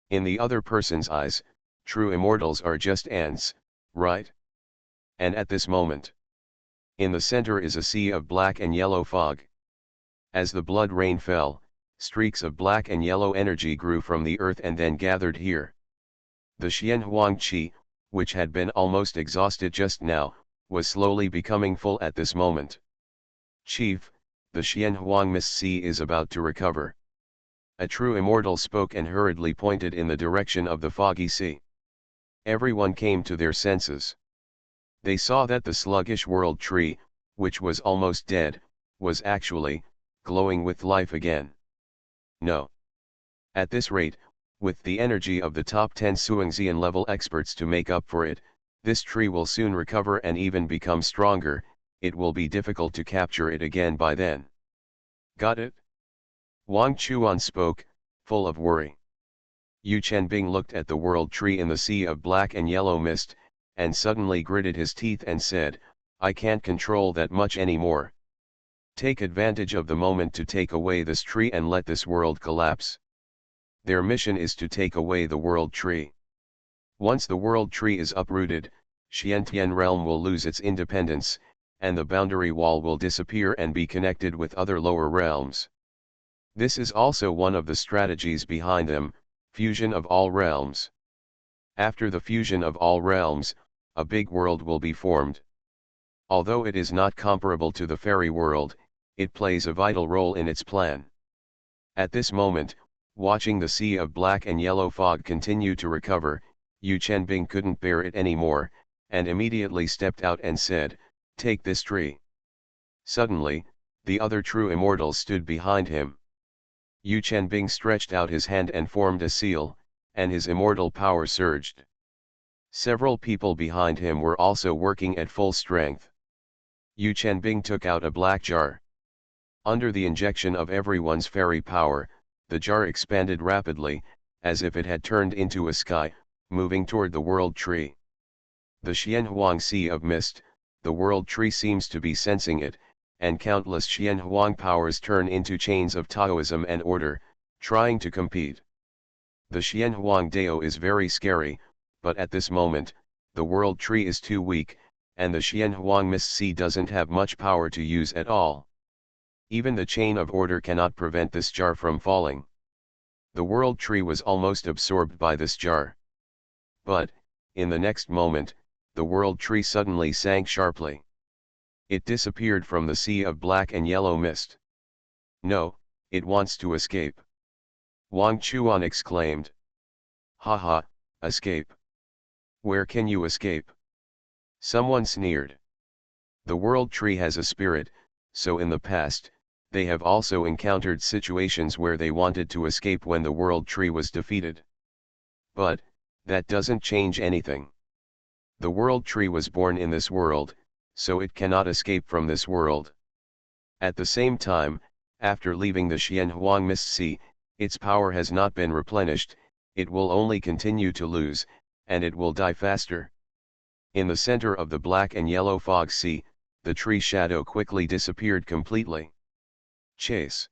In the other person's eyes, true immortals are just ants, right? And at this moment, in the center is a sea of black and yellow fog. As the blood rain fell, streaks of black and yellow energy grew from the earth and then gathered here. The Xuanhuan Qi, which had been almost exhausted just now, was slowly becoming full at this moment. "Chief, the Xuanhuan Mist Sea is about to recover." A true immortal spoke and hurriedly pointed in the direction of the foggy sea. Everyone came to their senses. They saw that the sluggish world tree, which was almost dead, was actually glowing with life again. No. At this rate, with the energy of the top 10 Suangxian level experts to make up for it, this tree will soon recover and even become stronger. It will be difficult to capture it again by then. Got it? Wang Chuan spoke, full of worry. Yu Chenbing looked at the world tree in the sea of black and yellow mist, and suddenly gritted his teeth and said, "I can't control that much anymore. Take advantage of the moment to take away this tree and let this world collapse." Their mission is to take away the world tree. Once the world tree is uprooted, Xiantian realm will lose its independence, and the boundary wall will disappear and be connected with other lower realms. This is also one of the strategies behind them, fusion of all realms. After the fusion of all realms, a big world will be formed. Although it is not comparable to the fairy world, it plays a vital role in its plan. At this moment, watching the sea of black and yellow fog continue to recover, Yu Chenbing couldn't bear it anymore, and immediately stepped out and said, "Take this tree." Suddenly, the other true immortals stood behind him. Yu Chenbing stretched out his hand and formed a seal, and his immortal power surged. Several people behind him were also working at full strength. Yu Chenbing took out a black jar. Under the injection of everyone's fairy power, the jar expanded rapidly, as if it had turned into a sky, moving toward the world tree. The Xuanhuan Sea of Mist, the world tree seems to be sensing it, and countless Xuanhuan powers turn into chains of Taoism and order, trying to compete. The Xuanhuan Dao is very scary, but at this moment, the world tree is too weak, and the Xuanhuan Mist Sea doesn't have much power to use at all. Even the chain of order cannot prevent this jar from falling. The world tree was almost absorbed by this jar. But, in the next moment, the world tree suddenly sank sharply. It disappeared from the sea of black and yellow mist. "No, it wants to escape." Wang Chuan exclaimed. "Ha ha, escape? Where can you escape?" Someone sneered. "The world tree has a spirit, so in the past, they have also encountered situations where they wanted to escape when the world tree was defeated. But, that doesn't change anything. The world tree was born in this world, so it cannot escape from this world. At the same time, after leaving the Xuanhuan Mist Sea, its power has not been replenished, it will only continue to lose, and it will die faster." In the center of the black and yellow fog sea, the tree shadow quickly disappeared completely. "Chase!"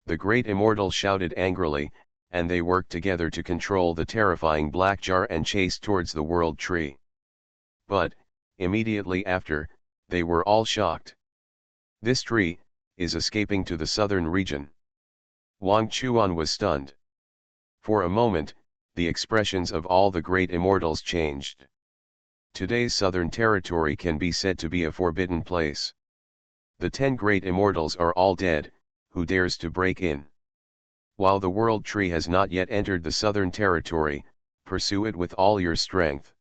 the great immortal shouted angrily, and they worked together to control the terrifying black jar and chase towards the world tree. But, immediately after, they were all shocked. "This tree is escaping to the southern region." Wang Chuan was stunned. For a moment, the expressions of all the great immortals changed. Today's southern territory can be said to be a forbidden place. The 10 great immortals are all dead. Who dares to break in? While the world tree has not yet entered the southern territory, pursue it with all your strength.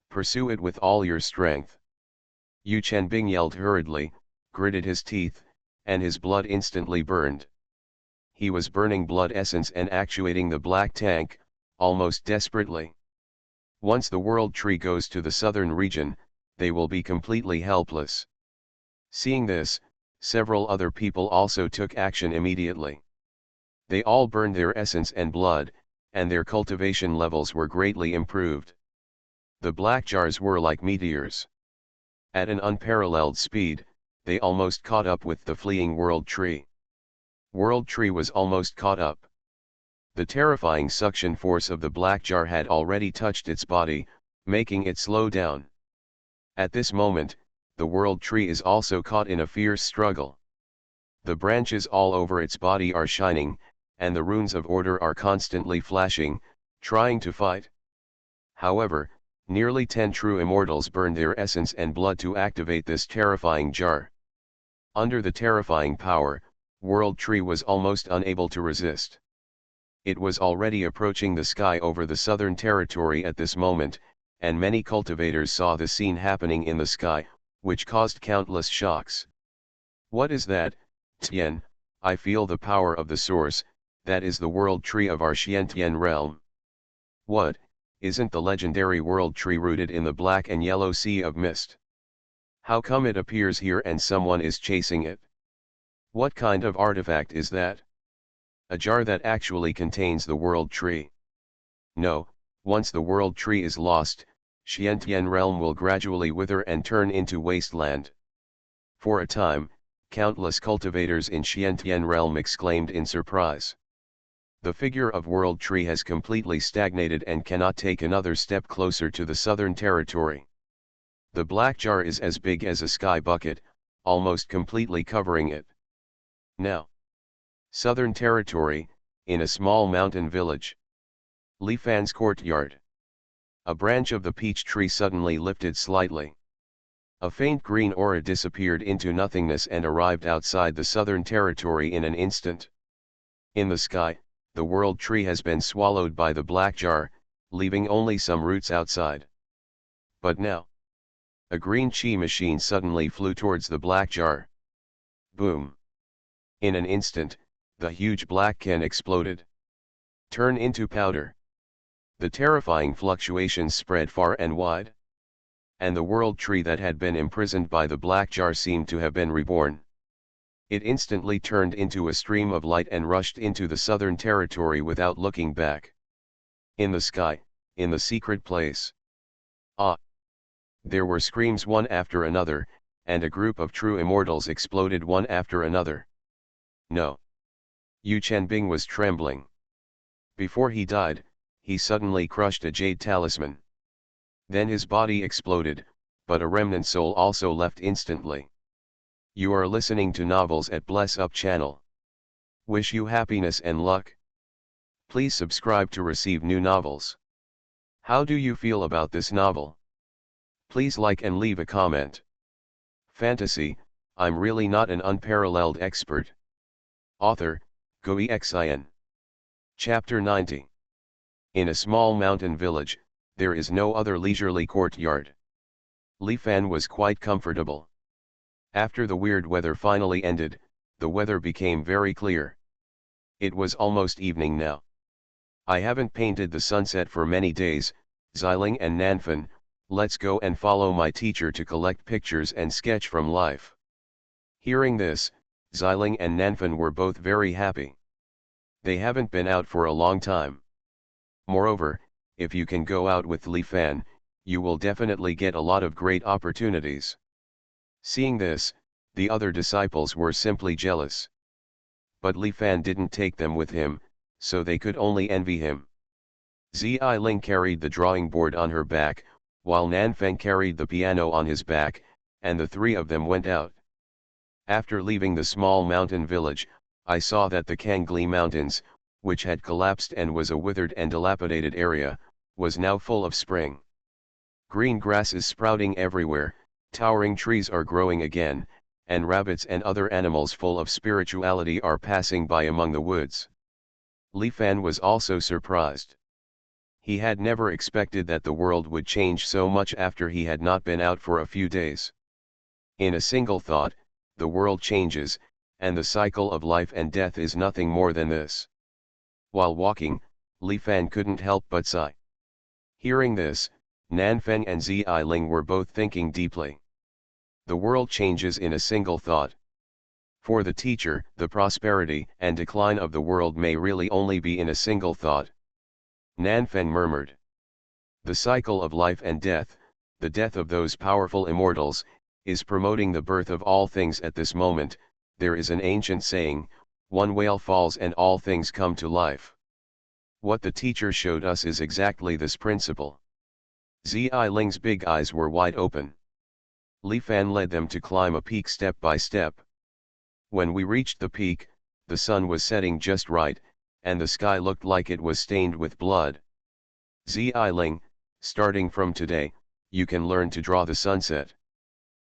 Pursue it with all your strength. Yu Chenbing yelled hurriedly, gritted his teeth, and his blood instantly burned. He was burning blood essence and actuating the black tank, almost desperately. Once the world tree goes to the southern region, they will be completely helpless. Seeing this, several other people also took action immediately. They all burned their essence and blood, and their cultivation levels were greatly improved. The black jars were like meteors. At an unparalleled speed, they almost caught up with the fleeing world tree. World tree was almost caught up. The terrifying suction force of the black jar had already touched its body, making it slow down. At this moment, the world tree is also caught in a fierce struggle. The branches all over its body are shining, and the runes of order are constantly flashing, trying to fight. However, nearly 10 true immortals burned their essence and blood to activate this terrifying jar. Under the terrifying power, World Tree was almost unable to resist. It was already approaching the sky over the southern territory at this moment, and many cultivators saw the scene happening in the sky, which caused countless shocks. "What is that, Tian? I feel the power of the source, that is the world tree of our Xiantian realm." "What, isn't the legendary world tree rooted in the black and yellow sea of mist? How come it appears here and someone is chasing it? What kind of artifact is that? A jar that actually contains the world tree. No, once the world tree is lost, Xiantian realm will gradually wither and turn into wasteland." For a time, countless cultivators in Xiantian realm exclaimed in surprise. The figure of world tree has completely stagnated and cannot take another step closer to the southern territory. The black jar is as big as a sky bucket, almost completely covering it. Now. Southern Territory, in a small mountain village. Li Fan's courtyard. A branch of the peach tree suddenly lifted slightly. A faint green aura disappeared into nothingness and arrived outside the Southern Territory in an instant. In the sky, the world tree has been swallowed by the black jar, leaving only some roots outside. But now, a green chi machine suddenly flew towards the black jar. Boom! In an instant, the huge black can exploded. Turn into powder. The terrifying fluctuations spread far and wide. And the world tree that had been imprisoned by the black jar seemed to have been reborn. It instantly turned into a stream of light and rushed into the Southern Territory without looking back. In the sky, in the secret place. Ah! There were screams one after another, and a group of true immortals exploded one after another. No. Yu Chenbing was trembling. Before he died, he suddenly crushed a jade talisman. Then his body exploded, but a remnant soul also left instantly. You are listening to Novels at Bless Up channel. Wish you happiness and luck. Please subscribe to receive new novels. How do you feel about this novel? Please like and leave a comment. Fantasy, I'm really not an unparalleled expert. Author, Goexin. Chapter 90. In a small mountain village, there is no other leisurely courtyard. Li Fan was quite comfortable. After the weird weather finally ended, the weather became very clear. It was almost evening now. I haven't painted the sunset for many days, Xiling and Nanfan, let's go and follow my teacher to collect pictures and sketch from life. Hearing this, Xiling and Nanfan were both very happy. They haven't been out for a long time. Moreover, if you can go out with Li Fan, you will definitely get a lot of great opportunities. Seeing this, the other disciples were simply jealous. But Li Fan didn't take them with him, so they could only envy him. Xiling carried the drawing board on her back, while Nanfan carried the piano on his back, and the three of them went out. After leaving the small mountain village, I saw that the Kangli Mountains, which had collapsed and was a withered and dilapidated area, was now full of spring. Green grass is sprouting everywhere, towering trees are growing again, and rabbits and other animals full of spirituality are passing by among the woods. Li Fan was also surprised. He had never expected that the world would change so much after he had not been out for a few days. In a single thought, the world changes, and the cycle of life and death is nothing more than this. While walking, Li Fan couldn't help but sigh. Hearing this, Nanfan and Xiling were both thinking deeply. The world changes in a single thought. For the teacher, the prosperity and decline of the world may really only be in a single thought. Nanfan murmured. The cycle of life and death, the death of those powerful immortals, is promoting the birth of all things at this moment. There is an ancient saying, one whale falls and all things come to life. What the teacher showed us is exactly this principle. Ziling's big eyes were wide open. Li Fan led them to climb a peak step by step. When we reached the peak, the sun was setting just right, and the sky looked like it was stained with blood. Xiling, starting from today, you can learn to draw the sunset.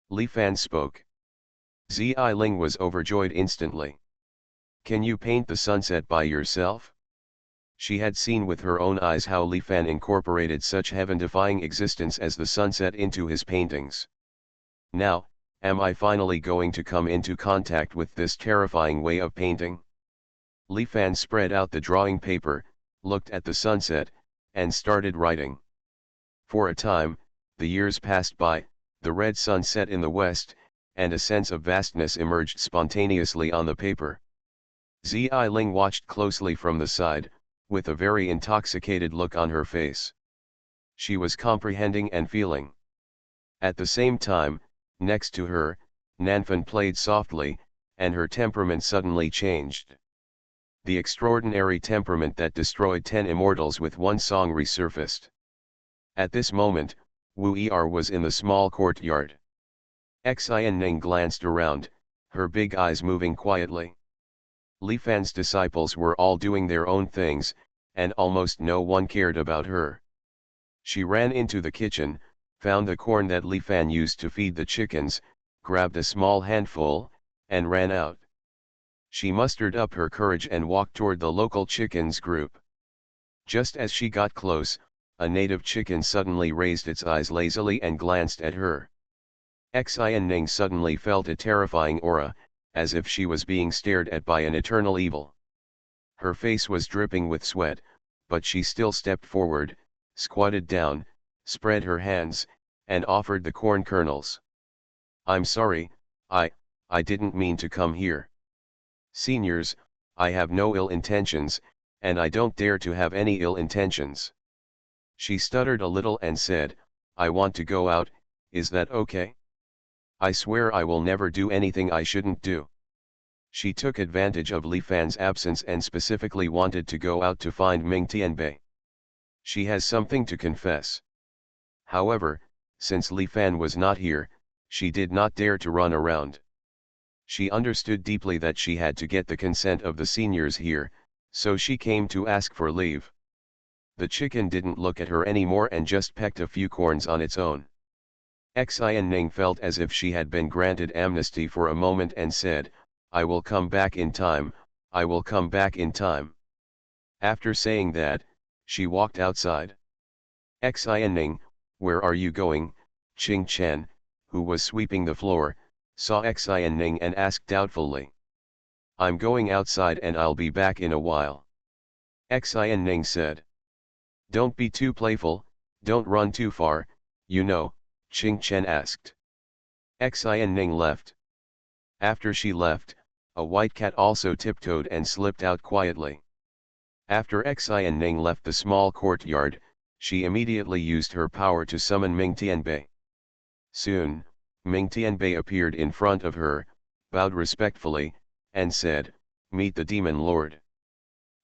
Li Fan spoke. Xiling was overjoyed instantly. Can you paint the sunset by yourself? She had seen with her own eyes how Li Fan incorporated such heaven-defying existence as the sunset into his paintings. Now, am I finally going to come into contact with this terrifying way of painting? Li Fan spread out the drawing paper, looked at the sunset, and started writing. For a time, the years passed by, the red sun set in the west, and a sense of vastness emerged spontaneously on the paper. Xiling watched closely from the side, with a very intoxicated look on her face. She was comprehending and feeling. At the same time, next to her, Nanfan played softly, and her temperament suddenly changed. The extraordinary temperament that destroyed 10 immortals with one song resurfaced. At this moment, Wu Er was in the small courtyard. Xianning glanced around, her big eyes moving quietly. Li Fan's disciples were all doing their own things, and almost no one cared about her. She ran into the kitchen, found the corn that Li Fan used to feed the chickens, grabbed a small handful, and ran out. She mustered up her courage and walked toward the local chickens group. Just as she got close, a native chicken suddenly raised its eyes lazily and glanced at her. Xianning suddenly felt a terrifying aura, as if she was being stared at by an eternal evil. Her face was dripping with sweat, but she still stepped forward, squatted down, spread her hands, and offered the corn kernels. "I'm sorry, I didn't mean to come here. Seniors, I have no ill intentions, and I don't dare to have any ill intentions." She stuttered a little and said, "I want to go out, is that okay? I swear I will never do anything I shouldn't do." She took advantage of Li Fan's absence and specifically wanted to go out to find Ming Tianbei. She has something to confess. However, since Li Fan was not here, she did not dare to run around. She understood deeply that she had to get the consent of the seniors here, so she came to ask for leave. The chicken didn't look at her anymore and just pecked a few corns on its own. Xianning felt as if she had been granted amnesty for a moment and said, "I will come back in time, I will come back in time." After saying that, she walked outside. "Xianning, where are you going?" Qing Chen, who was sweeping the floor, saw Xianning and asked doubtfully. "I'm going outside and I'll be back in a while," Xianning said. "Don't be too playful, don't run too far, you know," Qing Chen asked. Xianning left. After she left, a white cat also tiptoed and slipped out quietly. After Xianning left the small courtyard, she immediately used her power to summon Ming Tianbei. Soon, Ming Tianbei appeared in front of her, bowed respectfully, and said, "Meet the Demon Lord."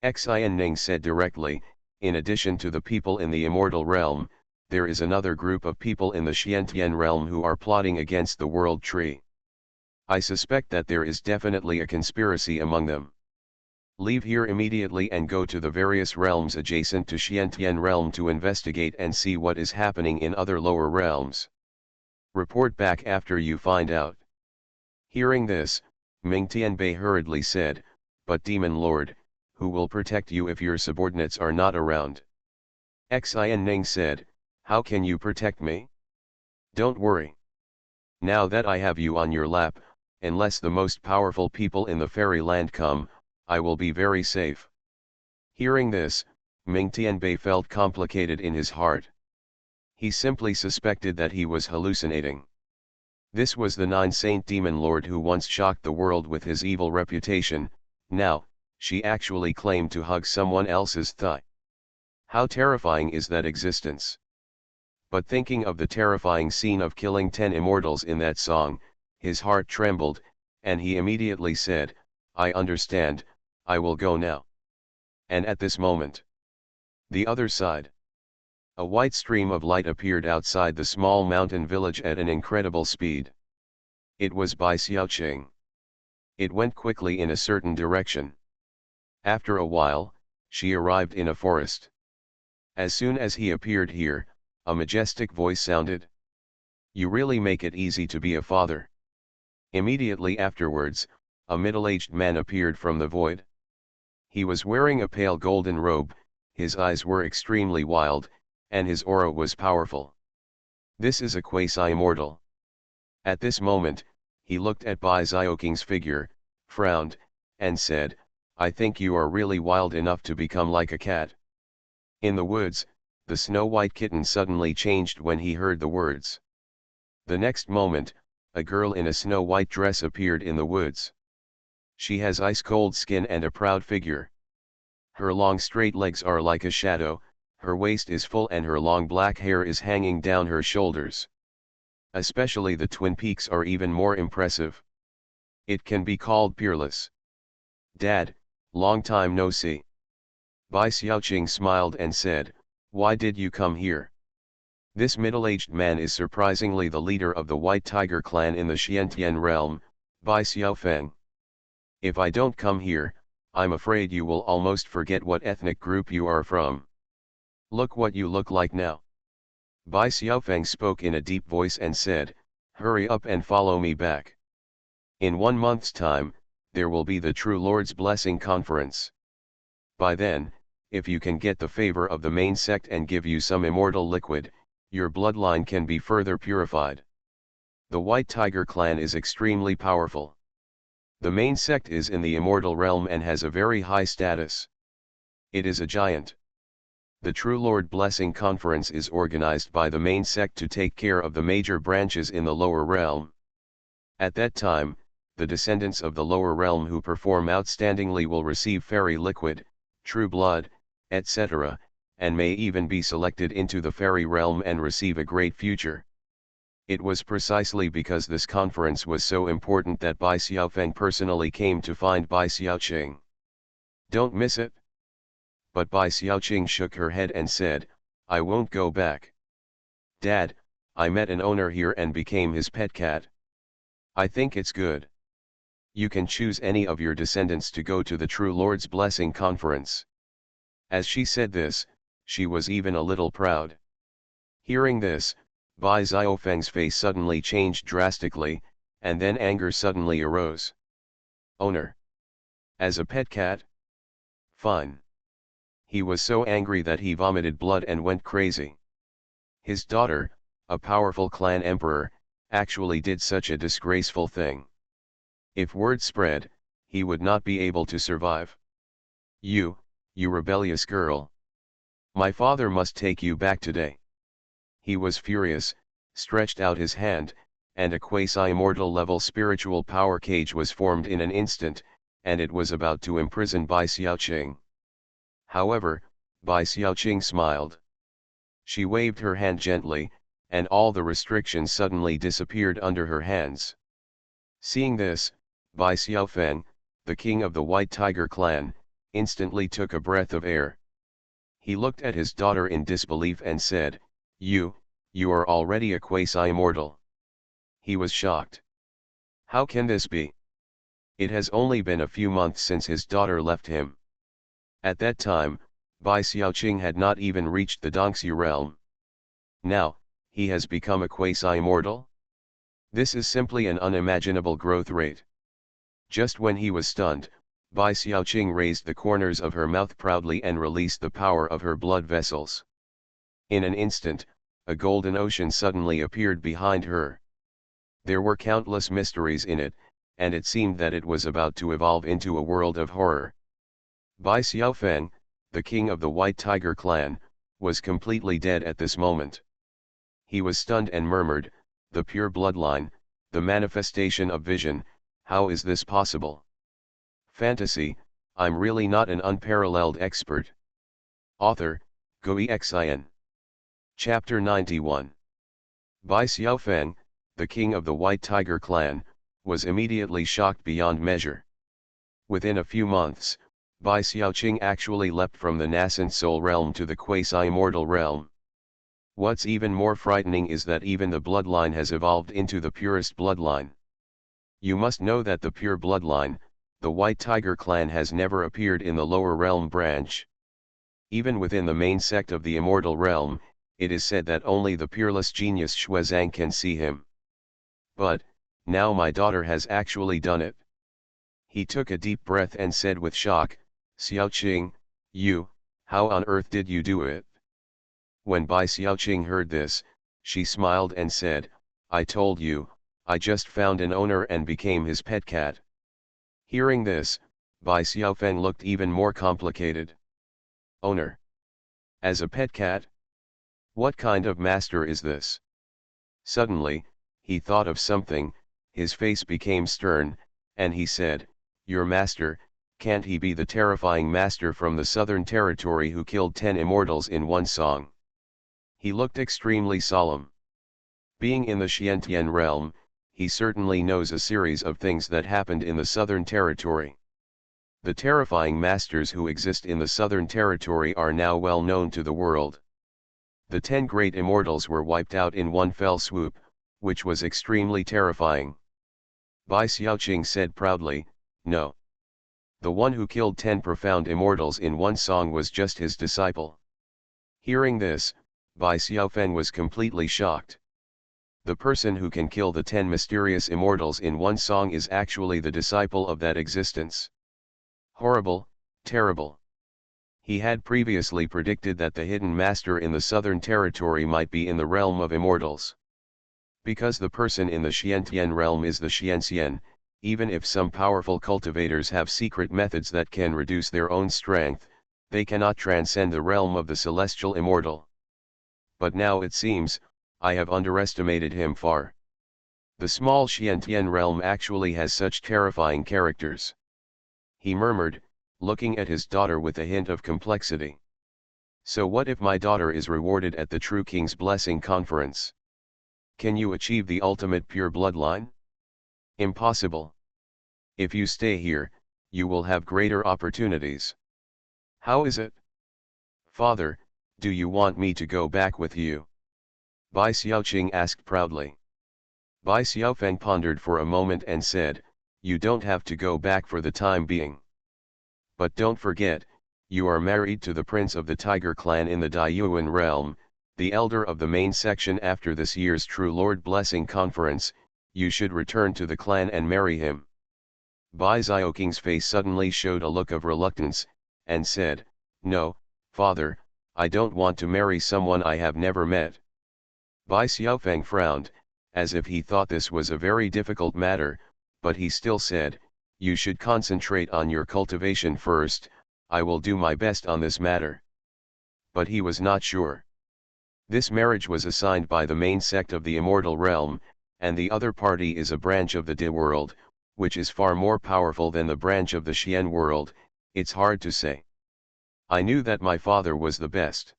Xianning said directly, "In addition to the people in the immortal realm, there is another group of people in the Xiantian realm who are plotting against the World Tree. I suspect that there is definitely a conspiracy among them. Leave here immediately and go to the various realms adjacent to Xiantian realm to investigate and see what is happening in other lower realms. Report back after you find out." Hearing this, Ming Tianbei hurriedly said, "But Demon Lord, who will protect you if your subordinates are not around?" Xianning said, "How can you protect me? Don't worry. Now that I have you on your lap, unless the most powerful people in the fairyland come, I will be very safe." Hearing this, Ming Tianbei felt complicated in his heart. He simply suspected that he was hallucinating. This was the nine-saint demon lord who once shocked the world with his evil reputation. Now, she actually claimed to hug someone else's thigh. How terrifying is that existence? But thinking of the terrifying scene of killing 10 immortals in that song, his heart trembled, and he immediately said, "I understand, I will go now." And at this moment, the other side, a white stream of light appeared outside the small mountain village at an incredible speed. It was Bai Xiaoqing. It went quickly in a certain direction. After a while, she arrived in a forest. As soon as he appeared here, a majestic voice sounded. "You really make it easy to be a father." Immediately afterwards, a middle-aged man appeared from the void. He was wearing a pale golden robe, his eyes were extremely wild, and his aura was powerful. This is a quasi-immortal. At this moment, he looked at Bai Xiaoqing's figure, frowned, and said, "I think you are really wild enough to become like a cat." In the woods, the snow-white kitten suddenly changed when he heard the words. The next moment, a girl in a snow-white dress appeared in the woods. She has ice-cold skin and a proud figure. Her long straight legs are like a shadow, her waist is full and her long black hair is hanging down her shoulders. Especially the twin peaks are even more impressive. It can be called peerless. "Dad, long time no see." Bai Xiaoqing smiled and said, "Why did you come here?" This middle-aged man is surprisingly the leader of the White Tiger clan in the Xiantian realm, Bai Xiaofeng. If I don't come here, I'm afraid you will almost forget what ethnic group you are from. Look what you look like now. Bai Xiaofeng spoke in a deep voice and said, hurry up and follow me back. In 1 month's time, there will be the True Lord's Blessing Conference. By then, if you can get the favor of the main sect and give you some immortal liquid, your bloodline can be further purified. The White Tiger clan is extremely powerful. The main sect is in the immortal realm and has a very high status. It is a giant. The True Lord Blessing Conference is organized by the main sect to take care of the major branches in the lower realm. At that time, the descendants of the lower realm who perform outstandingly will receive fairy liquid, true blood, etc., and may even be selected into the fairy realm and receive a great future. It was precisely because this conference was so important that Bai Xiaofeng personally came to find Bai Xiaoqing. Don't miss it. But Bai Xiaoqing shook her head and said, I won't go back. Dad, I met an owner here and became his pet cat. I think it's good. You can choose any of your descendants to go to the True Lord's Blessing Conference. As she said this, she was even a little proud. Hearing this, Bai Xiaofeng's face suddenly changed drastically, and then anger suddenly arose. Owner. As a pet cat? Fine. He was so angry that he vomited blood and went crazy. His daughter, a powerful clan emperor, actually did such a disgraceful thing. If word spread, he would not be able to survive. You rebellious girl. My father must take you back today. He was furious, stretched out his hand, and a quasi-immortal level spiritual power cage was formed in an instant, and it was about to imprison Bai Xiaoqing. However, Bai Xiaoqing smiled. She waved her hand gently, and all the restrictions suddenly disappeared under her hands. Seeing this, Bai Xiaofeng, the king of the White Tiger clan, instantly took a breath of air. He looked at his daughter in disbelief and said, You are already a quasi-immortal. He was shocked. How can this be? It has only been a few months since his daughter left him. At that time, Bai Xiaoqing had not even reached the Dongxi realm. Now, he has become a quasi-immortal? This is simply an unimaginable growth rate. Just when he was stunned, Bai Xiaoqing raised the corners of her mouth proudly and released the power of her blood vessels. In an instant, a golden ocean suddenly appeared behind her. There were countless mysteries in it, and it seemed that it was about to evolve into a world of horror. Bai Xiaofeng, the king of the White Tiger clan, was completely dead at this moment. He was stunned and murmured, the pure bloodline, the manifestation of vision, how is this possible? Fantasy, I'm really not an unparalleled expert. Author, Gui Xin. Chapter 91. Bai Xiaofeng, the king of the White Tiger clan, was immediately shocked beyond measure. Within a few months, Bai Xiaoqing actually leapt from the nascent soul realm to the quasi-immortal realm. What's even more frightening is that even the bloodline has evolved into the purest bloodline. You must know that the pure bloodline, the White Tiger clan, has never appeared in the lower realm branch. Even within the main sect of the immortal realm, it is said that only the peerless genius Xuezhang can see him. But, now my daughter has actually done it. He took a deep breath and said with shock, Xiaoqing, how on earth did you do it? When Bai Xiaoqing heard this, she smiled and said, I told you, I just found an owner and became his pet cat. Hearing this, Bai Xiaofeng looked even more complicated. Owner? As a pet cat? What kind of master is this? Suddenly, he thought of something, his face became stern, and he said, Your master, can't he be the terrifying master from the Southern Territory who killed 10 immortals in one song? He looked extremely solemn. Being in the Xiantian realm, he certainly knows a series of things that happened in the Southern Territory. The terrifying masters who exist in the Southern Territory are now well known to the world. The 10 great immortals were wiped out in one fell swoop, which was extremely terrifying. Bai Xiaoqing said proudly, "No. The one who killed 10 profound immortals in one song was just his disciple." Hearing this, Bai Xiaofeng was completely shocked. The person who can kill the 10 mysterious immortals in one song is actually the disciple of that existence. Horrible, terrible. He had previously predicted that the hidden master in the southern territory might be in the realm of immortals. Because the person in the Xiantian realm is the Xianxian, even if some powerful cultivators have secret methods that can reduce their own strength, they cannot transcend the realm of the celestial immortal. But now it seems, I have underestimated him far. The small Xiantian realm actually has such terrifying characters. He murmured, looking at his daughter with a hint of complexity. So what if my daughter is rewarded at the True King's Blessing Conference? Can you achieve the ultimate pure bloodline? Impossible. If you stay here, you will have greater opportunities. How is it? Father, do you want me to go back with you? Bai Xiaoqing asked proudly. Bai Xiaofeng pondered for a moment and said, "You don't have to go back for the time being. But don't forget, you are married to the prince of the Tiger clan in the Daiyuan realm, the elder of the main section after this year's True Lord Blessing Conference. You should return to the clan and marry him." Bai Xiaoqing's face suddenly showed a look of reluctance, and said, "No, father, I don't want to marry someone I have never met." Bai Xiaofeng frowned, as if he thought this was a very difficult matter, but he still said, "You should concentrate on your cultivation first. I will do my best on this matter." But he was not sure. This marriage was assigned by the main sect of the immortal realm, and the other party is a branch of the De world, which is far more powerful than the branch of the Xian world. It's hard to say. I knew that my father was the best.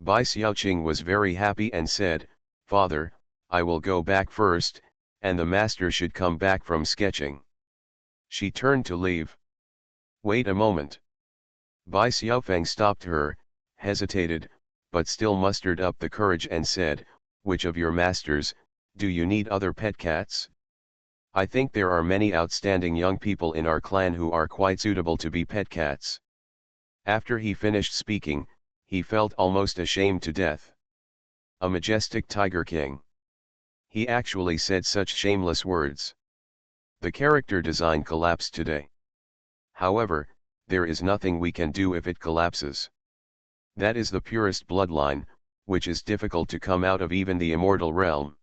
Bai Xiaoqing was very happy and said, "Father, I will go back first, and the master should come back from sketching." She turned to leave. "Wait a moment." Bai Xiaofeng stopped her, hesitated, but still mustered up the courage and said, "Which of your masters, do you need other pet cats? I think there are many outstanding young people in our clan who are quite suitable to be pet cats." After he finished speaking, he felt almost ashamed to death. A majestic tiger king. He actually said such shameless words. The character design collapsed today. However, there is nothing we can do if it collapses. That is the purest bloodline, which is difficult to come out of even the immortal realm.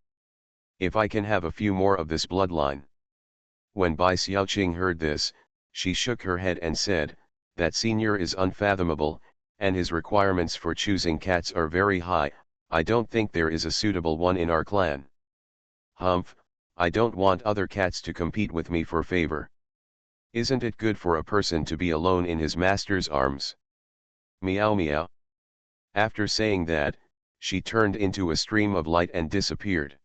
If I can have a few more of this bloodline. When Bai Xiaoqing heard this, she shook her head and said, "That senior is unfathomable, and his requirements for choosing cats are very high. I don't think there is a suitable one in our clan. Humph, I don't want other cats to compete with me for favor. Isn't it good for a person to be alone in his master's arms? Meow meow." After saying that, she turned into a stream of light and disappeared.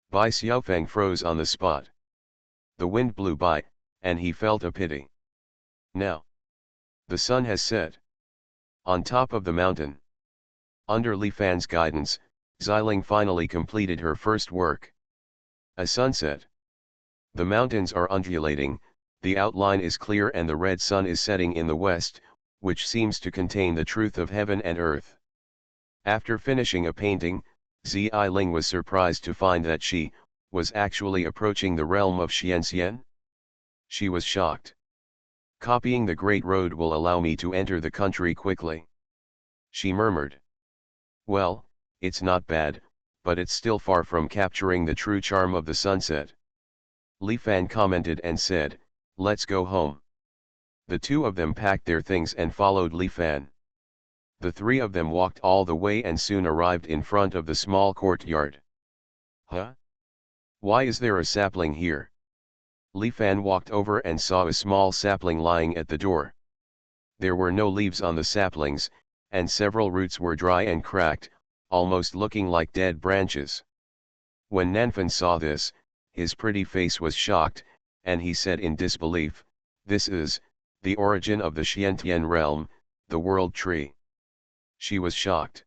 Bai Xiaofeng froze on the spot. The wind blew by, and he felt a pity. Now, the sun has set. On top of the mountain. Under Li Fan's guidance, Xiling finally completed her first work. A sunset. The mountains are undulating, the outline is clear and the red sun is setting in the west, which seems to contain the truth of heaven and earth. After finishing a painting, Xiling was surprised to find that she was actually approaching the realm of Xianxian. She was shocked. "Copying the Great Road will allow me to enter the country quickly," she murmured. "Well, it's not bad, but it's still far from capturing the true charm of the sunset." Li Fan commented and said, "Let's go home." The two of them packed their things and followed Li Fan. The three of them walked all the way and soon arrived in front of the small courtyard. "Huh? Why is there a sapling here?" Li Fan walked over and saw a small sapling lying at the door. There were no leaves on the saplings, and several roots were dry and cracked, almost looking like dead branches. When Nanfan saw this, his pretty face was shocked, and he said in disbelief, "This is the origin of the Xiantian realm, the world tree." She was shocked.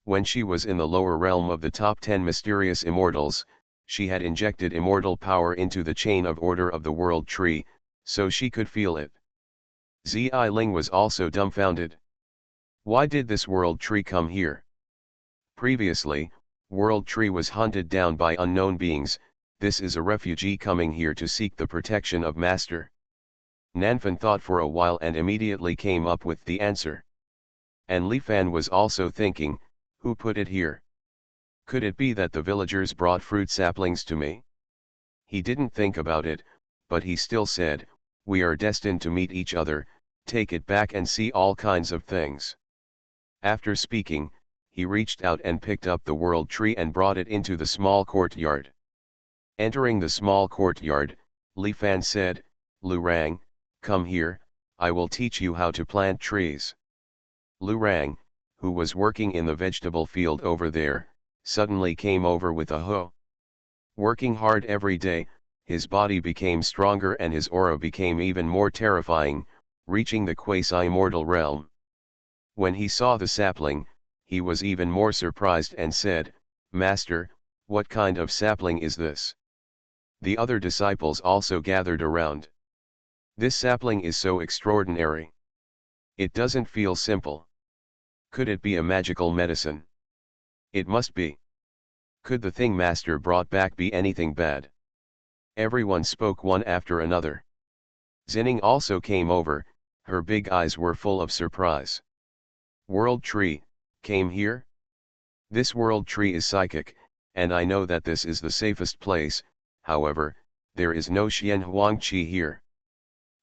When she was in the lower realm of the top 10 mysterious immortals, she had injected immortal power into the chain of order of the world tree, so she could feel it. Zi Ling was also dumbfounded. Why did this world tree come here? Previously, world tree was hunted down by unknown beings. This is a refugee coming here to seek the protection of Master. Nanfan thought for a while and immediately came up with the answer. And Li Fan was also thinking, who put it here? Could it be that the villagers brought fruit saplings to me? He didn't think about it, but he still said, we are destined to meet each other, take it back and see all kinds of things. After speaking, he reached out and picked up the world tree and brought it into the small courtyard. Entering the small courtyard, Li Fan said, Lu Rang, come here, I will teach you how to plant trees. Lu Rang, who was working in the vegetable field over there, suddenly came over with a hoe. Working hard every day, his body became stronger and his aura became even more terrifying, reaching the quasi-immortal realm. When he saw the sapling, he was even more surprised and said, Master, what kind of sapling is this? The other disciples also gathered around. This sapling is so extraordinary. It doesn't feel simple. Could it be a magical medicine? It must be. Could the thing Master brought back be anything bad? Everyone spoke one after another. Zinning also came over, her big eyes were full of surprise. World tree, came here? This world tree is psychic, and I know that this is the safest place. However, there is no Xuanhuan qi here.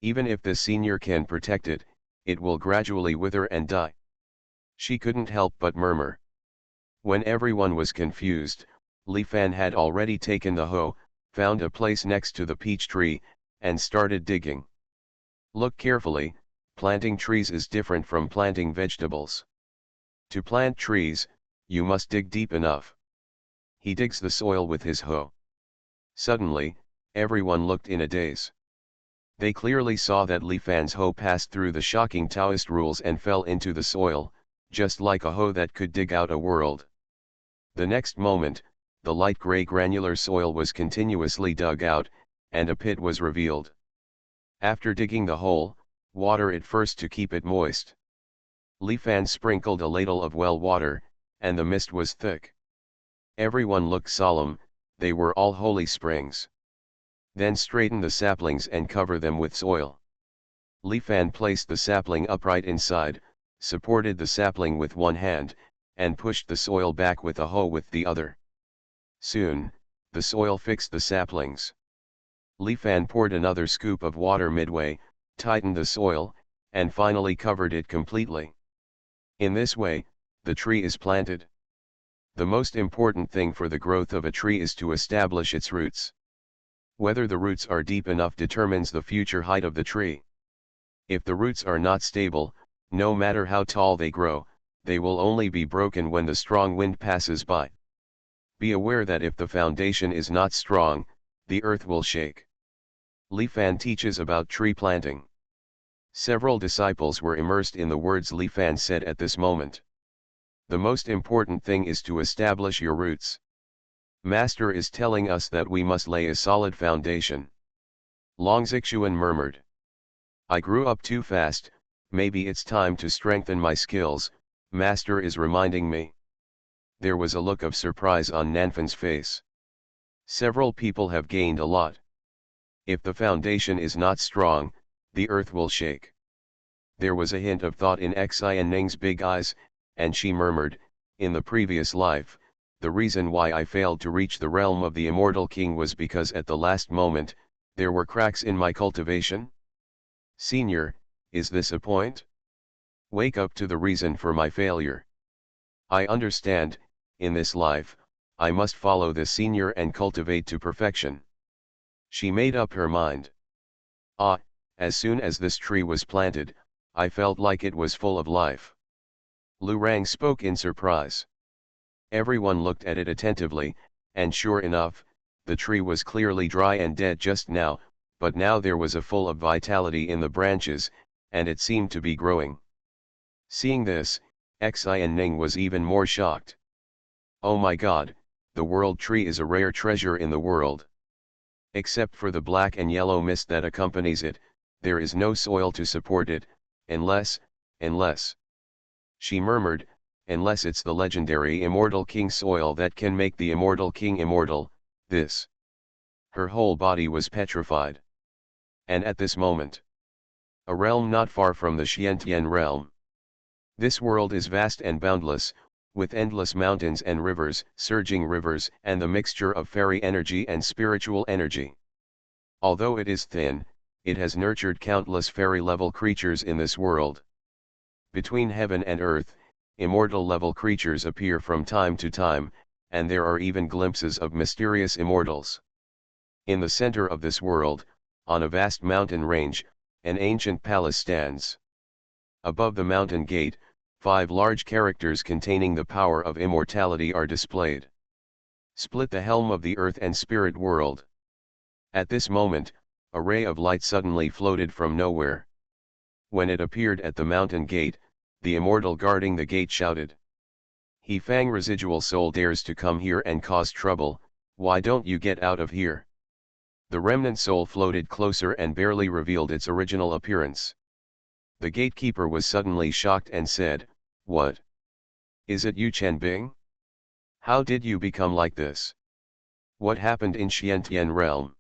Even if the senior can protect it, it will gradually wither and die. She couldn't help but murmur. When everyone was confused, Li Fan had already taken the hoe, found a place next to the peach tree, and started digging. Look carefully, planting trees is different from planting vegetables. To plant trees, you must dig deep enough. He digs the soil with his hoe. Suddenly, everyone looked in a daze. They clearly saw that Li Fan's hoe passed through the shocking Taoist rules and fell into the soil, just like a hoe that could dig out a world. The next moment, the light gray granular soil was continuously dug out, and a pit was revealed. After digging the hole, water it first to keep it moist. Li Fan sprinkled a ladle of well water, and the mist was thick. Everyone looked solemn, they were all holy springs. Then straighten the saplings and cover them with soil. Li Fan placed the sapling upright inside, supported the sapling with one hand, and pushed the soil back with a hoe with the other. Soon, the soil fixed the saplings. Li Fan poured another scoop of water midway, tightened the soil, and finally covered it completely. In this way, the tree is planted. The most important thing for the growth of a tree is to establish its roots. Whether the roots are deep enough determines the future height of the tree. If the roots are not stable, no matter how tall they grow, they will only be broken when the strong wind passes by. Be aware that if the foundation is not strong, the earth will shake. Li Fan teaches about tree planting. Several disciples were immersed in the words Li Fan said at this moment. The most important thing is to establish your roots. Master is telling us that we must lay a solid foundation. Long Xuanhuan murmured. I grew up too fast, maybe it's time to strengthen my skills, Master is reminding me. There was a look of surprise on Nanfan's face. Several people have gained a lot. If the foundation is not strong, the earth will shake. There was a hint of thought in Xuanhuan's big eyes, and she murmured, in the previous life, the reason why I failed to reach the realm of the immortal king was because at the last moment, there were cracks in my cultivation. Senior, is this a point? Wake up to the reason for my failure. I understand, in this life, I must follow the senior and cultivate to perfection. She made up her mind. As soon as this tree was planted, I felt like it was full of life. Lu Rang spoke in surprise. Everyone looked at it attentively, and sure enough, the tree was clearly dry and dead just now, but now there was a full of vitality in the branches, and it seemed to be growing. Seeing this, Xuanhuan was even more shocked. Oh my god, the world tree is a rare treasure in the world. Except for the black and yellow mist that accompanies it, there is no soil to support it, unless, she murmured, unless it's the legendary immortal king soil that can make the immortal king immortal, this. Her whole body was petrified. And at this moment, a realm not far from the Xiantian realm. This world is vast and boundless, with endless mountains and rivers, surging rivers, and the mixture of fairy energy and spiritual energy. Although it is thin, it has nurtured countless fairy-level creatures in this world. Between heaven and earth, immortal-level creatures appear from time to time, and there are even glimpses of mysterious immortals. In the center of this world, on a vast mountain range, an ancient palace stands. Above the mountain gate, 5 large characters containing the power of immortality are displayed. Split the helm of the earth and spirit world. At this moment, a ray of light suddenly floated from nowhere. When it appeared at the mountain gate, the immortal guarding the gate shouted. He Fang residual soul dares to come here and cause trouble, why don't you get out of here? The remnant soul floated closer and barely revealed its original appearance. The gatekeeper was suddenly shocked and said, What? Is it you, Chen Bing? How did you become like this? What happened in Xiantian realm?